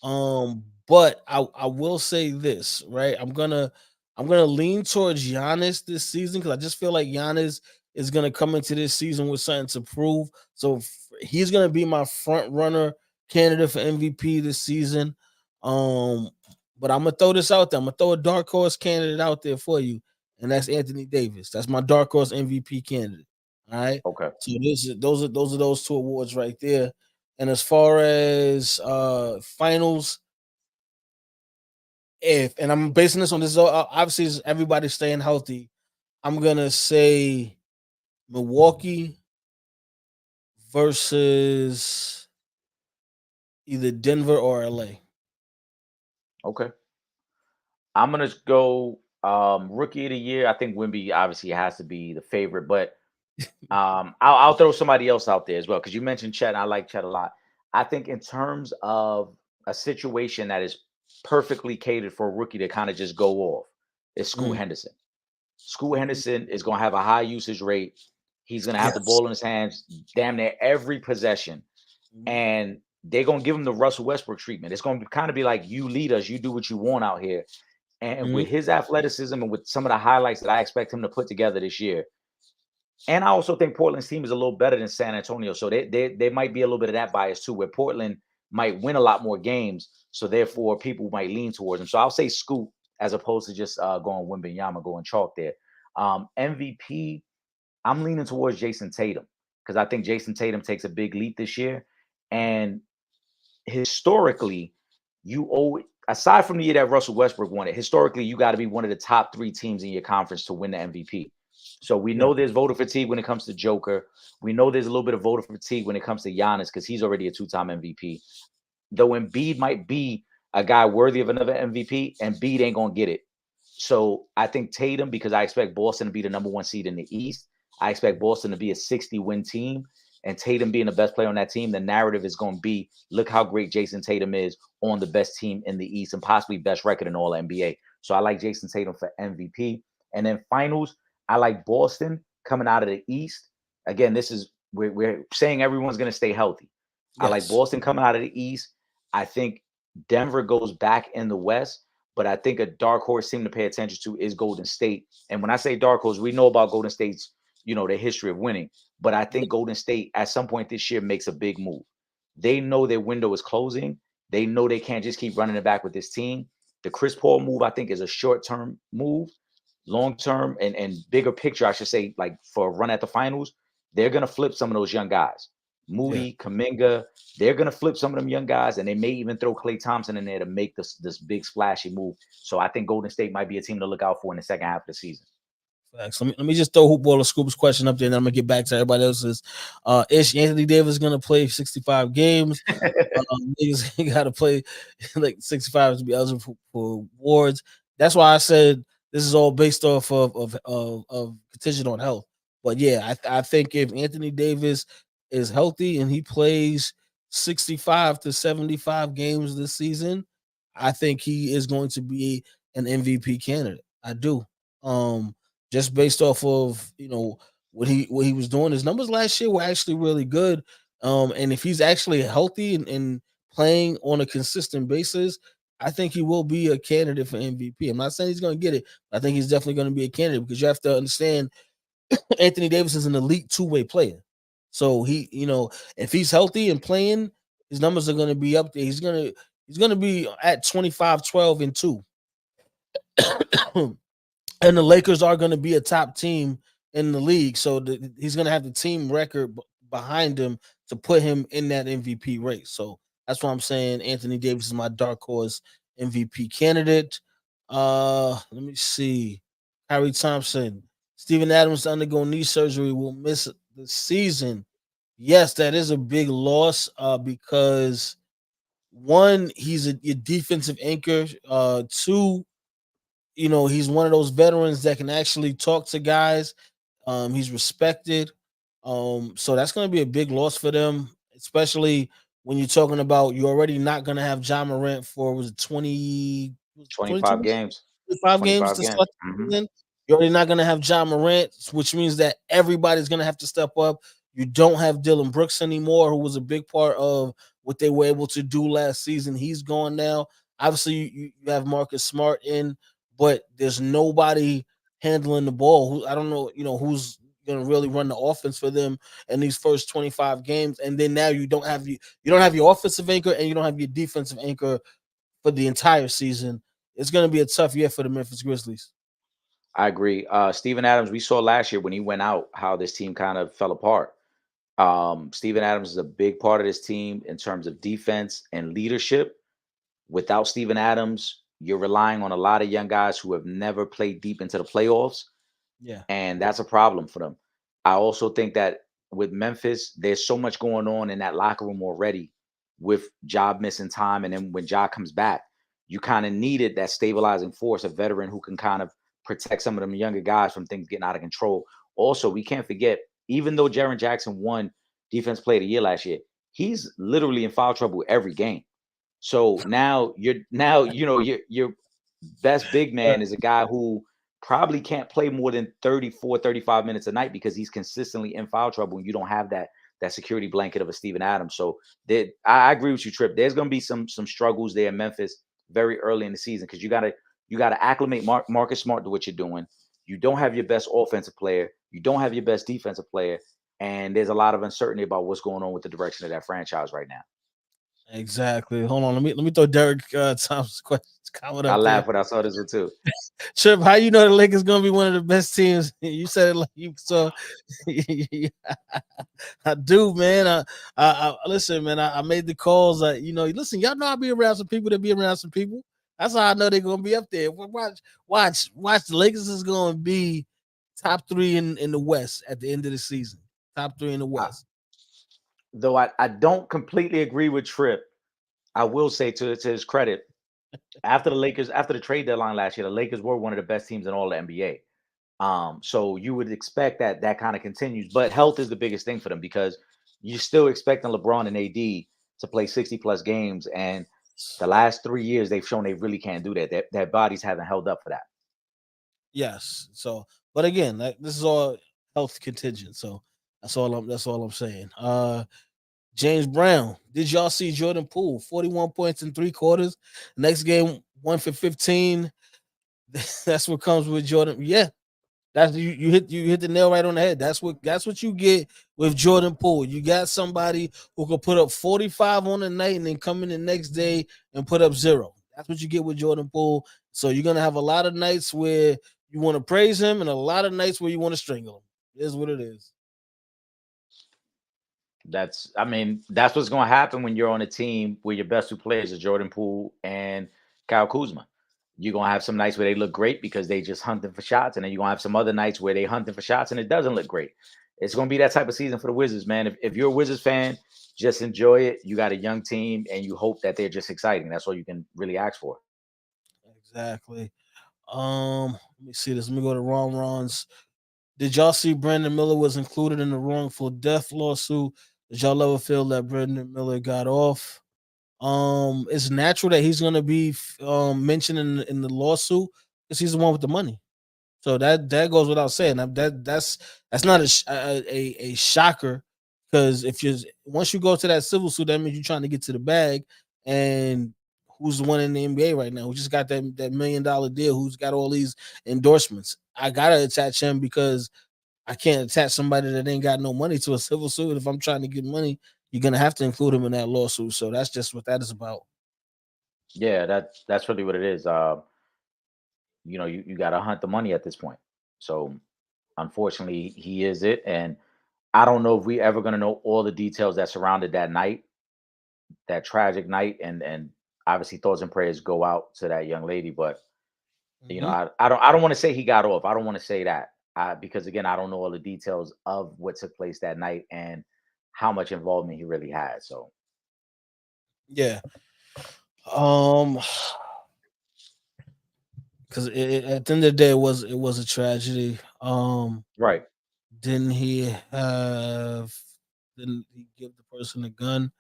But I will say this, right? I'm gonna lean towards Giannis this season because I just feel like Giannis is gonna come into this season with something to prove. So he's gonna be my front runner candidate for MVP this season. Um, but I'm gonna throw this out there. I'm gonna throw a dark horse candidate out there for you, and that's Anthony Davis. That's my dark horse MVP candidate. All right. Okay. So those two awards right there. And as far as finals, if and I'm basing this on this, obviously everybody's staying healthy. I'm gonna say Milwaukee versus either Denver or LA. Okay. I'm gonna go rookie of the year. I think Wimby obviously has to be the favorite, but I'll throw somebody else out there as well because you mentioned Chet. And I like Chet a lot. I think in terms of a situation that is perfectly catered for a rookie to kind of just go off, is Scoot Mm. Henderson. Scoot Mhm. Henderson is going to have a high usage rate. He's going to have the Yes. ball in his hands damn near every possession, Mhm. and they're going to give him the Russell Westbrook treatment. It's going to kind of be like, you lead us, you do what you want out here. And Mhm. with his athleticism and with some of the highlights that I expect him to put together this year, and I also think Portland's team is a little better than San Antonio. So they might be a little bit of that bias too, where Portland might win a lot more games. So therefore people might lean towards them. So I'll say Scoot as opposed to just going Wimbenyama, going chalk there. MVP, I'm leaning towards Jason Tatum because I think Jason Tatum takes a big leap this year. And historically, you always, aside from the year that Russell Westbrook won it, historically, you got to be one of the top three teams in your conference to win the MVP. So we Yeah. know there's voter fatigue when it comes to Joker. We know there's a little bit of voter fatigue when it comes to Giannis because he's already a two-time MVP. Though Embiid might be a guy worthy of another MVP, Embiid ain't gonna get it. So I think Tatum, because I expect Boston to be the number one seed in the East. I expect Boston to be a 60-win team. And Tatum being the best player on that team, the narrative is going to be, look how great Jason Tatum is on the best team in the East and possibly best record in all NBA. So I like Jason Tatum for MVP. And then finals, I like Boston coming out of the East. Again, this is we're saying everyone's going to stay healthy. I like Yes. Boston coming out of the East. I think Denver goes back in the West, but I think a dark horse team to pay attention to is Golden State. And when I say dark horse, we know about Golden State's, the history of winning. But I Yeah. think Golden State at some point this year makes a big move. They know their window is closing. They know they can't just keep running it back with this team. The Chris Paul move, I think, is a short-term move. Long-term and bigger picture, I should say, like for a run at the finals, they're gonna flip some of those young guys. Yeah. Moody, Kaminga, they're gonna flip some of them young guys, and they may even throw Klay Thompson in there to make this big splashy move. So I think Golden State might be a team to look out for in the second half of the season. Facts. Let me just throw Hoopball Scoop's question up there, and then I'm gonna get back to everybody else's. Is Anthony Davis gonna play 65 games? Niggas got to play like 65 to be eligible for awards. That's why I said this is all based off of contingent on health. But yeah, I think if Anthony Davis is healthy and he plays 65 to 75 games this season, I think he is going to be an MVP candidate. I do. Um, just based off of what he was doing. His numbers last year were actually really good. And if he's actually healthy and playing on a consistent basis, I think he will be a candidate for MVP. I'm not saying he's going to get it, but I think he's definitely going to be a candidate because you have to understand Anthony Davis is an elite two-way player. So if he's healthy and playing, his numbers are going to be up there. He's gonna be at 25, 12, and 2. And the Lakers are going to be a top team in the league, so he's going to have the team record behind him to put him in that MVP race. So that's why I'm saying Anthony Davis is my dark horse MVP candidate. Let me see, Kyrie Thompson. Steven Adams to undergo knee surgery will miss the season. Yes, that is a big loss because one, he's your defensive anchor. Two, he's one of those veterans that can actually talk to guys. He's respected. So that's going to be a big loss for them, especially when you're talking about you're already not going to have John Morant for was it 22 25 games. 5 games 25 to games. start the season. You're already not going to have John Morant, which means that everybody's going to have to step up. You don't have Dylan Brooks anymore, who was a big part of what they were able to do last season. He's gone now. Obviously, you have Marcus Smart in, but there's nobody handling the ball. Who I don't know, who's going to really run the offense for them in these first 25 games. And then now you don't have your offensive anchor and you don't have your defensive anchor for the entire season. It's going to be a tough year for the Memphis Grizzlies. I agree. Steven Adams, we saw last year when he went out how this team kind of fell apart. Steven Adams is a big part of this team in terms of defense and leadership. Without Steven Adams, you're relying on a lot of young guys who have never played deep into the playoffs, Yeah. and that's a problem for them. I also think that with Memphis, there's so much going on in that locker room already with Job missing time, and then when Job comes back, you kind of needed that stabilizing force, a veteran who can kind of protect some of them younger guys from things getting out of control. Also, we can't forget, even though Jaren Jackson won Defense Player of the Year last year, he's literally in foul trouble every game. So now your best big man is a guy who probably can't play more than 34, 35 minutes a night because he's consistently in foul trouble and you don't have that security blanket of a Steven Adams. So I agree with you, Trip. There's gonna be some struggles there in Memphis very early in the season because you gotta acclimate Marcus Smart to what you're doing. You don't have your best offensive player, you don't have your best defensive player, and there's a lot of uncertainty about what's going on with the direction of that franchise right now. Exactly. Hold on. Let me throw Derek Thompson's questions comment I up there. laughed when I saw this one too. Trip, how you know the Lakers gonna be one of the best teams? You said it like you so. I do, man. I listen, man. I made the calls. Listen, y'all know I be around some people that be around some people. That's how I know they're gonna be up there. Watch. The Lakers is gonna be top three in the West at the end of the season. Top three in the I, West. though I don't completely agree with Trip. I will say to his credit, after the trade deadline last year, the Lakers were one of the best teams in all the NBA. So you would expect that kind of continues, but health is the biggest thing for them because you're still expecting LeBron and AD to play 60 plus games, and the last 3 years they've shown they really can't do that. Their bodies haven't held up for that. Yes. So, but again, this is all health contingent. So that's all I'm saying. James Brown. Did y'all see Jordan Poole? 41 points in 3 quarters. Next game, 1 for 15. That's what comes with Jordan. Yeah, that's you hit the nail right on the head. That's what you get with Jordan Poole. You got somebody who could put up 45 on the night and then come in the next day and put up zero. That's what you get with Jordan Poole. So you're gonna have a lot of nights where you want to praise him and a lot of nights where you want to strangle him. It is what it is. I mean, that's what's going to happen when you're on a team where your best two players are Jordan Poole and Kyle Kuzma. You're going to have some nights where they look great because they just hunting for shots, and then you're going to have some other nights where they hunting for shots and it doesn't look great. It's going to be that type of season for the Wizards, man. If you're a Wizards fan, just enjoy it. You got a young team, and you hope that they're just exciting. That's all you can really ask for. Exactly. Let me see this. Let me go to Ron Ron's. Did y'all see Brandon Miller was included in the wrongful death lawsuit? Did y'all ever feel that Brandon Miller got off? It's natural that he's gonna be mentioned in the lawsuit because he's the one with the money. So that goes without saying. That's not a shocker because if you once you go to that civil suit, that means you're trying to get to the bag. And who's the one in the NBA right now who just got that $1 million deal? Who's got all these endorsements? I gotta attach him because I can't attach somebody that ain't got no money to a civil suit. If I'm trying to get money, you're gonna have to include him in that lawsuit. So that's just what that is about. Yeah, that's really what it is. You got to hunt the money at this point. So unfortunately, he is it, and I don't know if we ever going to know all the details that surrounded that night, that tragic night, and obviously thoughts and prayers go out to that young lady. But Hmm. I don't want to say he got off. I don't want to say that. because again, I don't know all the details of what took place that night and how much involvement he really had. So Yeah. Um, because at the end of the day, it was a tragedy. right, Didn't he have? Didn't he give the person a gun?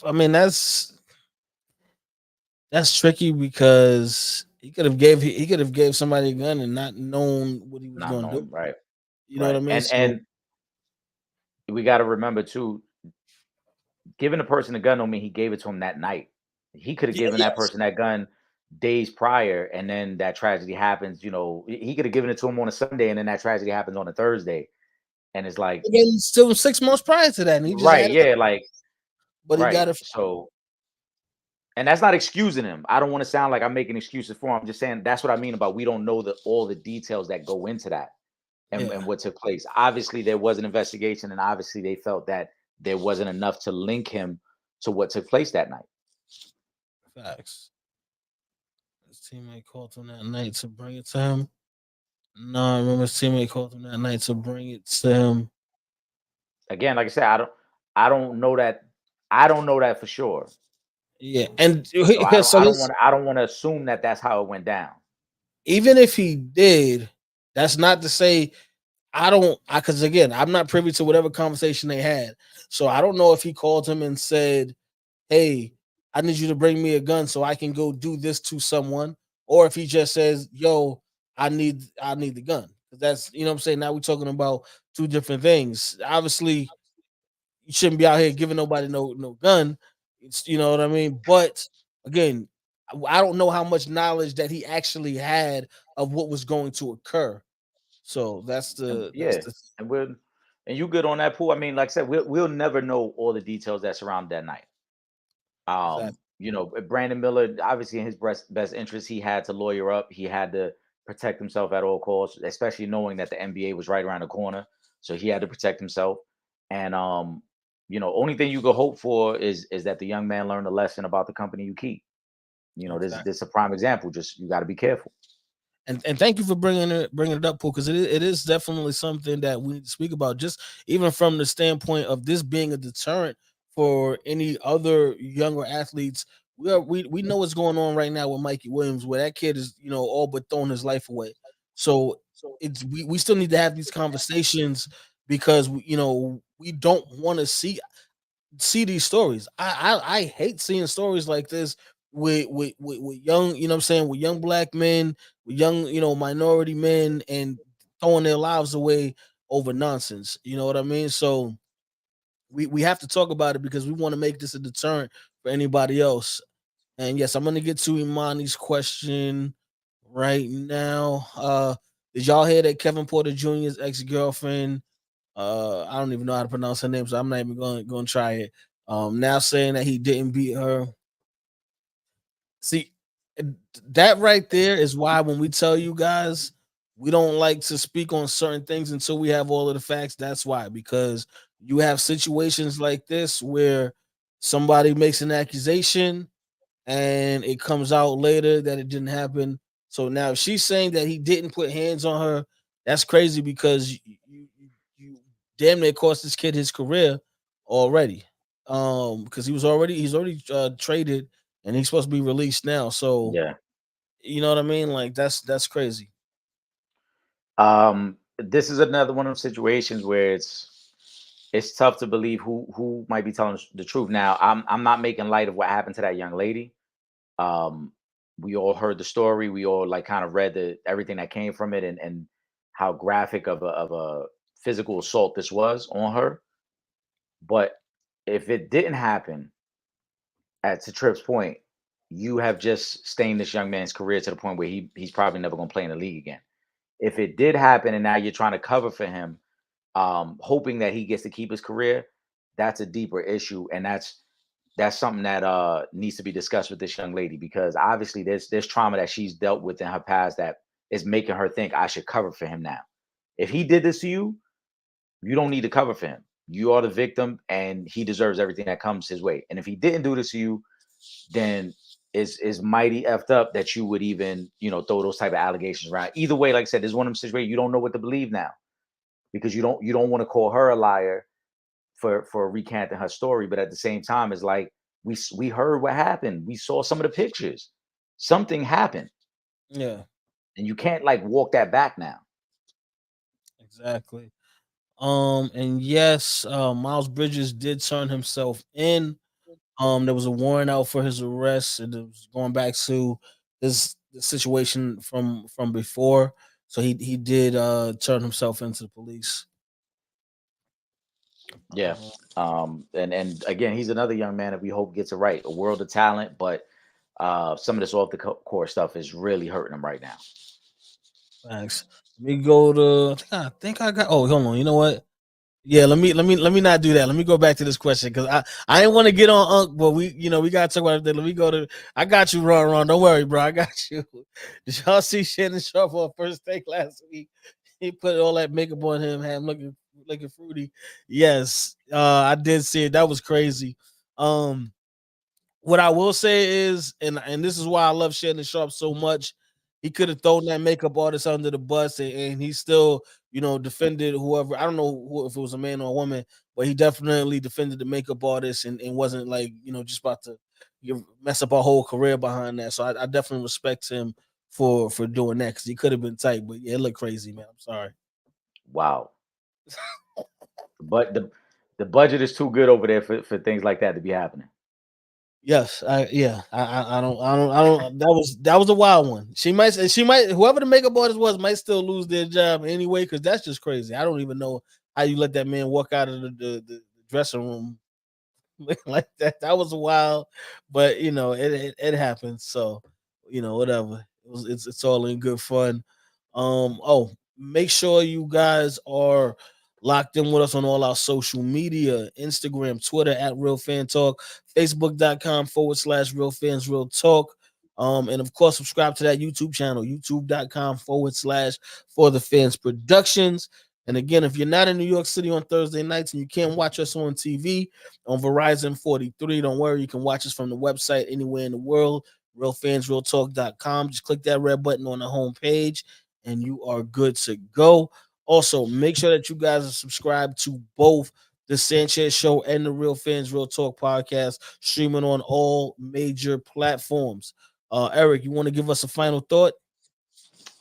I mean, that's tricky because he could have gave somebody a gun and not known what he was not going to do. known, right, You know what I right, mean? and So we got to remember too, giving a person a gun don't mean he gave it to him that night. He could have yeah, given that yes. person that gun days prior, and then that tragedy happens. He could have given it to him on a Sunday, and then that tragedy happens on a Thursday, and it's like, Again, still 6 months prior to that, and he just right, added up. yeah, like, But he right. got it. So, and that's not excusing him. I don't want to sound like I'm making excuses for him. I'm just saying that's what I mean about we don't know all the details that go into that and Yeah, what took place. Obviously, there was an investigation, and obviously they felt that there wasn't enough to link him to what took place that night. facts. His teammate called him that night to bring it to him. No, I remember his teammate called him that night to bring it to him. Again, like I said, I don't know that I don't know that for sure. Yeah, and So I don't so I don't his, want I don't want to assume that that's how it went down. even if he did, that's not to say I don't. Because again, I'm not privy to whatever conversation they had, so I don't know if he called him and said, "Hey, I need you to bring me a gun so I can go do this to someone," or if he just says, "Yo, I need the gun." 'Cause that's, what I'm saying. Now we're talking about two different things. Obviously, you shouldn't be out here giving nobody no gun. It's, you know what I mean. But again, I don't know how much knowledge that he actually had of what was going to occur. So that's And the that's yeah, the and we're and you good on that pool. I mean, like I said, we'll never know all the details that surround that night. exactly. Brandon Miller, obviously in his best interest, he had to lawyer up. He had to protect himself at all costs, especially knowing that the NBA was right around the corner. So he had to protect himself. And only thing you could hope for is that the young man learned a lesson about the company you keep. This Exactly. is a prime example. Just you got to be careful. And thank you for bringing it up, Paul, because it is definitely something that we need to speak about. Just even from the standpoint of this being a deterrent for any other younger athletes. We know what's going on right now with Mikey Williams, where that kid is, all but throwing his life away. So we still need to have these conversations because we don't want to see these stories. I hate seeing stories like this with young, what I'm saying, with young black men, with young, minority men, and throwing their lives away over nonsense. You know what I mean? So we have to talk about it because we want to make this a deterrent for anybody else. And yes, I'm gonna get to Imani's question right now. Did y'all hear that Kevin Porter Jr.'s ex-girlfriend, I don't even know how to pronounce her name, so I'm not even going to try it. Now saying that he didn't beat her. See, that right there is why when we tell you guys we don't like to speak on certain things until we have all of the facts. That's why, because you have situations like this where somebody makes an accusation and it comes out later that it didn't happen. So now if she's saying that he didn't put hands on her, that's crazy because you damn near cost this kid his career already. Because he's already traded and he's supposed to be released now. So Yeah. you know what I mean? Like that's crazy. This is another one of those situations where it's tough to believe who might be telling the truth. Now, I'm not making light of what happened to that young lady. Um, we all heard the story. We all like kind of read everything that came from it and how graphic of a physical assault this was on her. But if it didn't happen, to Tripp's point, you have just stained this young man's career to the point where he's probably never going to play in the league again. If it did happen and now you're trying to cover for him, hoping that he gets to keep his career, that's a deeper issue, and that's something that needs to be discussed with this young lady because obviously there's trauma that she's dealt with in her past that is making her think I should cover for him now. If he did this to you, you don't need to cover for him. You are the victim, and he deserves everything that comes his way. And if he didn't do this to you, then is mighty effed up that you would even, throw those type of allegations around. Either way, like I said, this is one of them situations you don't know what to believe now, because you don't want to call her a liar for recanting her story, but at the same time, it's like we heard what happened. We saw some of the pictures. Something happened, Yeah, and you can't like walk that back now. exactly. And yes, Miles Bridges did turn himself in. There was a warrant out for his arrest, and it was going back to the situation from before. So he did turn himself into the police. Yeah. Uh, And again, he's another young man that we hope gets it right. A world of talent, but some of this off the court stuff is really hurting him right now. Thanks. Let me go to. I think I got. Oh, hold on. You know what? Yeah, let me not do that. Let me go back to this question because I didn't want to get on Unc, but we gotta talk about it. Let me go to. I got you, Ron. Don't worry, bro. I got you. Did y'all see Shannon Sharp on first take last week? He put all that makeup on him, had him looking fruity. Yes, I did see it. That was crazy. Um, what I will say is, and this is why I love Shannon Sharp so much. He could have thrown that makeup artist under the bus, and he still, defended whoever. I don't know if it was a man or a woman, but he definitely defended the makeup artist and wasn't like just about to mess up our whole career behind that. So I definitely respect him for doing that because he could have been tight, but yeah, it looked crazy, man. I'm sorry. Wow. But the budget is too good over there for things like that to be happening. Yes, I don't. That was a wild one. She might whoever the makeup artist was might still lose their job anyway because that's just crazy. I don't even know how you let that man walk out of the dressing room like that. That was wild, but it happens. So whatever. It's all in good fun. Make sure you guys are locked in with us on all our social media: Instagram, Twitter at Real Fan Talk, Facebook.com/Real Fans Real Talk. And of course, subscribe to that YouTube channel, YouTube.com/, For the Fans Productions. And again, if you're not in New York City on Thursday nights and you can't watch us on TV, on Verizon 43. Don't worry, you can watch us from the website anywhere in the world, realfansrealtalk.com. Just click that red button on the home page and you are good to go. Also, make sure that you guys are subscribed to both the Sanchez Show and the Real Fans Real Talk podcast, streaming on all major platforms. Eric, you want to give us a final thought?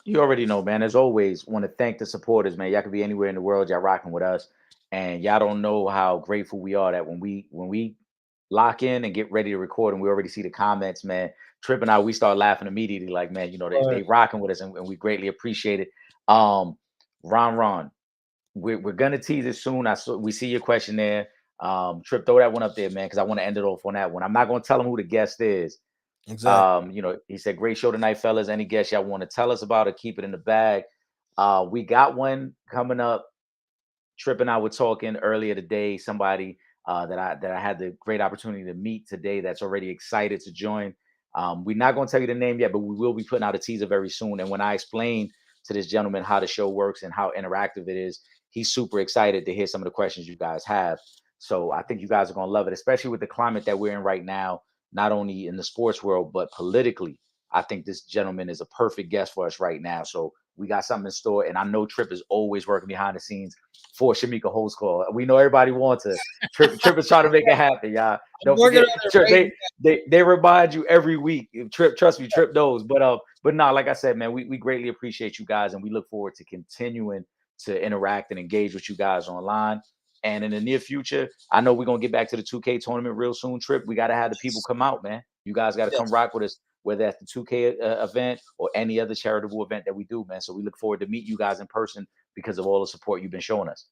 You already know, man. As always, want to thank the supporters, man. Y'all could be anywhere in the world, y'all rocking with us, and y'all don't know how grateful we are that when we lock in and get ready to record, and we already see the comments, man. Trip and I, we start laughing immediately, like, man, they rocking with us, and we greatly appreciate it. Um, Ron, we're gonna tease it soon. We see your question there. Trip, throw that one up there, man, because I want to end it off on that one. I'm not gonna tell him who the guest is. Exactly. He said, great show tonight, fellas. Any guests y'all want to tell us about it, keep it in the bag. We got one coming up. Trip and I were talking earlier today. Somebody that I had the great opportunity to meet today that's already excited to join. We're not going to tell you the name yet, but we will be putting out a teaser very soon. And when I explain to this gentleman how the show works and how interactive it is, he's super excited to hear some of the questions you guys have. So I think you guys are going to love it, especially with the climate that we're in right now, not only in the sports world, but politically. I think this gentleman is a perfect guest for us right now. So we got something in store. And I know Trip is always working behind the scenes for Shamika Holdsclaw. We know everybody wants it. Trip is trying to make it happen, y'all. I'm Don't working forget, on it Trip, right they remind you every week. Trip, trust me, Trip knows. But nah, like I said, man, we greatly appreciate you guys, and we look forward to continuing to interact and engage with you guys online. And in the near future, I know we're gonna get back to the 2K tournament real soon. Trip, we gotta have the people come out, man. You guys got to come Yes. rock with us, whether that's the 2K event or any other charitable event that we do, man. So we look forward to meet you guys in person because of all the support you've been showing us.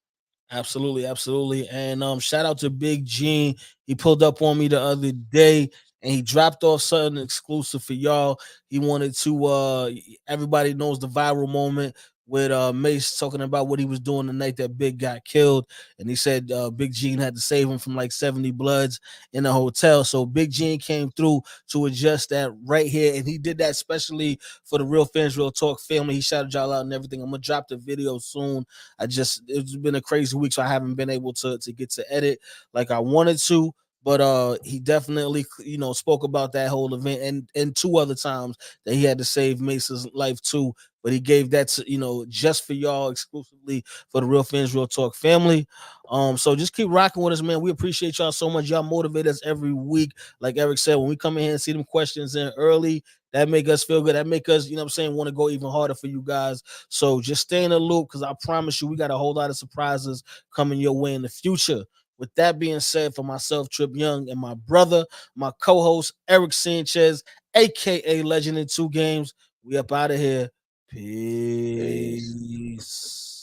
Absolutely, absolutely. And shout out to Big Gene. He pulled up on me the other day and he dropped off something exclusive for y'all. He wanted to everybody knows the viral moment with Mace talking about what he was doing the night that Big got killed. And he said Big Gene had to save him from like 70 bloods in a hotel. So Big Gene came through to adjust that right here. And he did that especially for the Real Fans Real Talk family. He shouted y'all out and everything. I'm gonna drop the video soon. It's been a crazy week, so I haven't been able to get to edit like I wanted to. but he definitely spoke about that whole event and two other times that he had to save Mace's life too. But he gave that to, just for y'all, exclusively for the Real Fans Real Talk family. So just keep rocking with us, man. We appreciate y'all so much. Y'all motivate us every week. Like Eric said, when we come in here and see them questions in early, that make us feel good. That make us, want to go even harder for you guys. So just stay in the loop, because I promise you, we got a whole lot of surprises coming your way in the future. With that being said, for myself, Trip Young, and my brother, my co-host, Eric Sanchez, aka Legend in Two Games, we up out of here. Peace. Peace.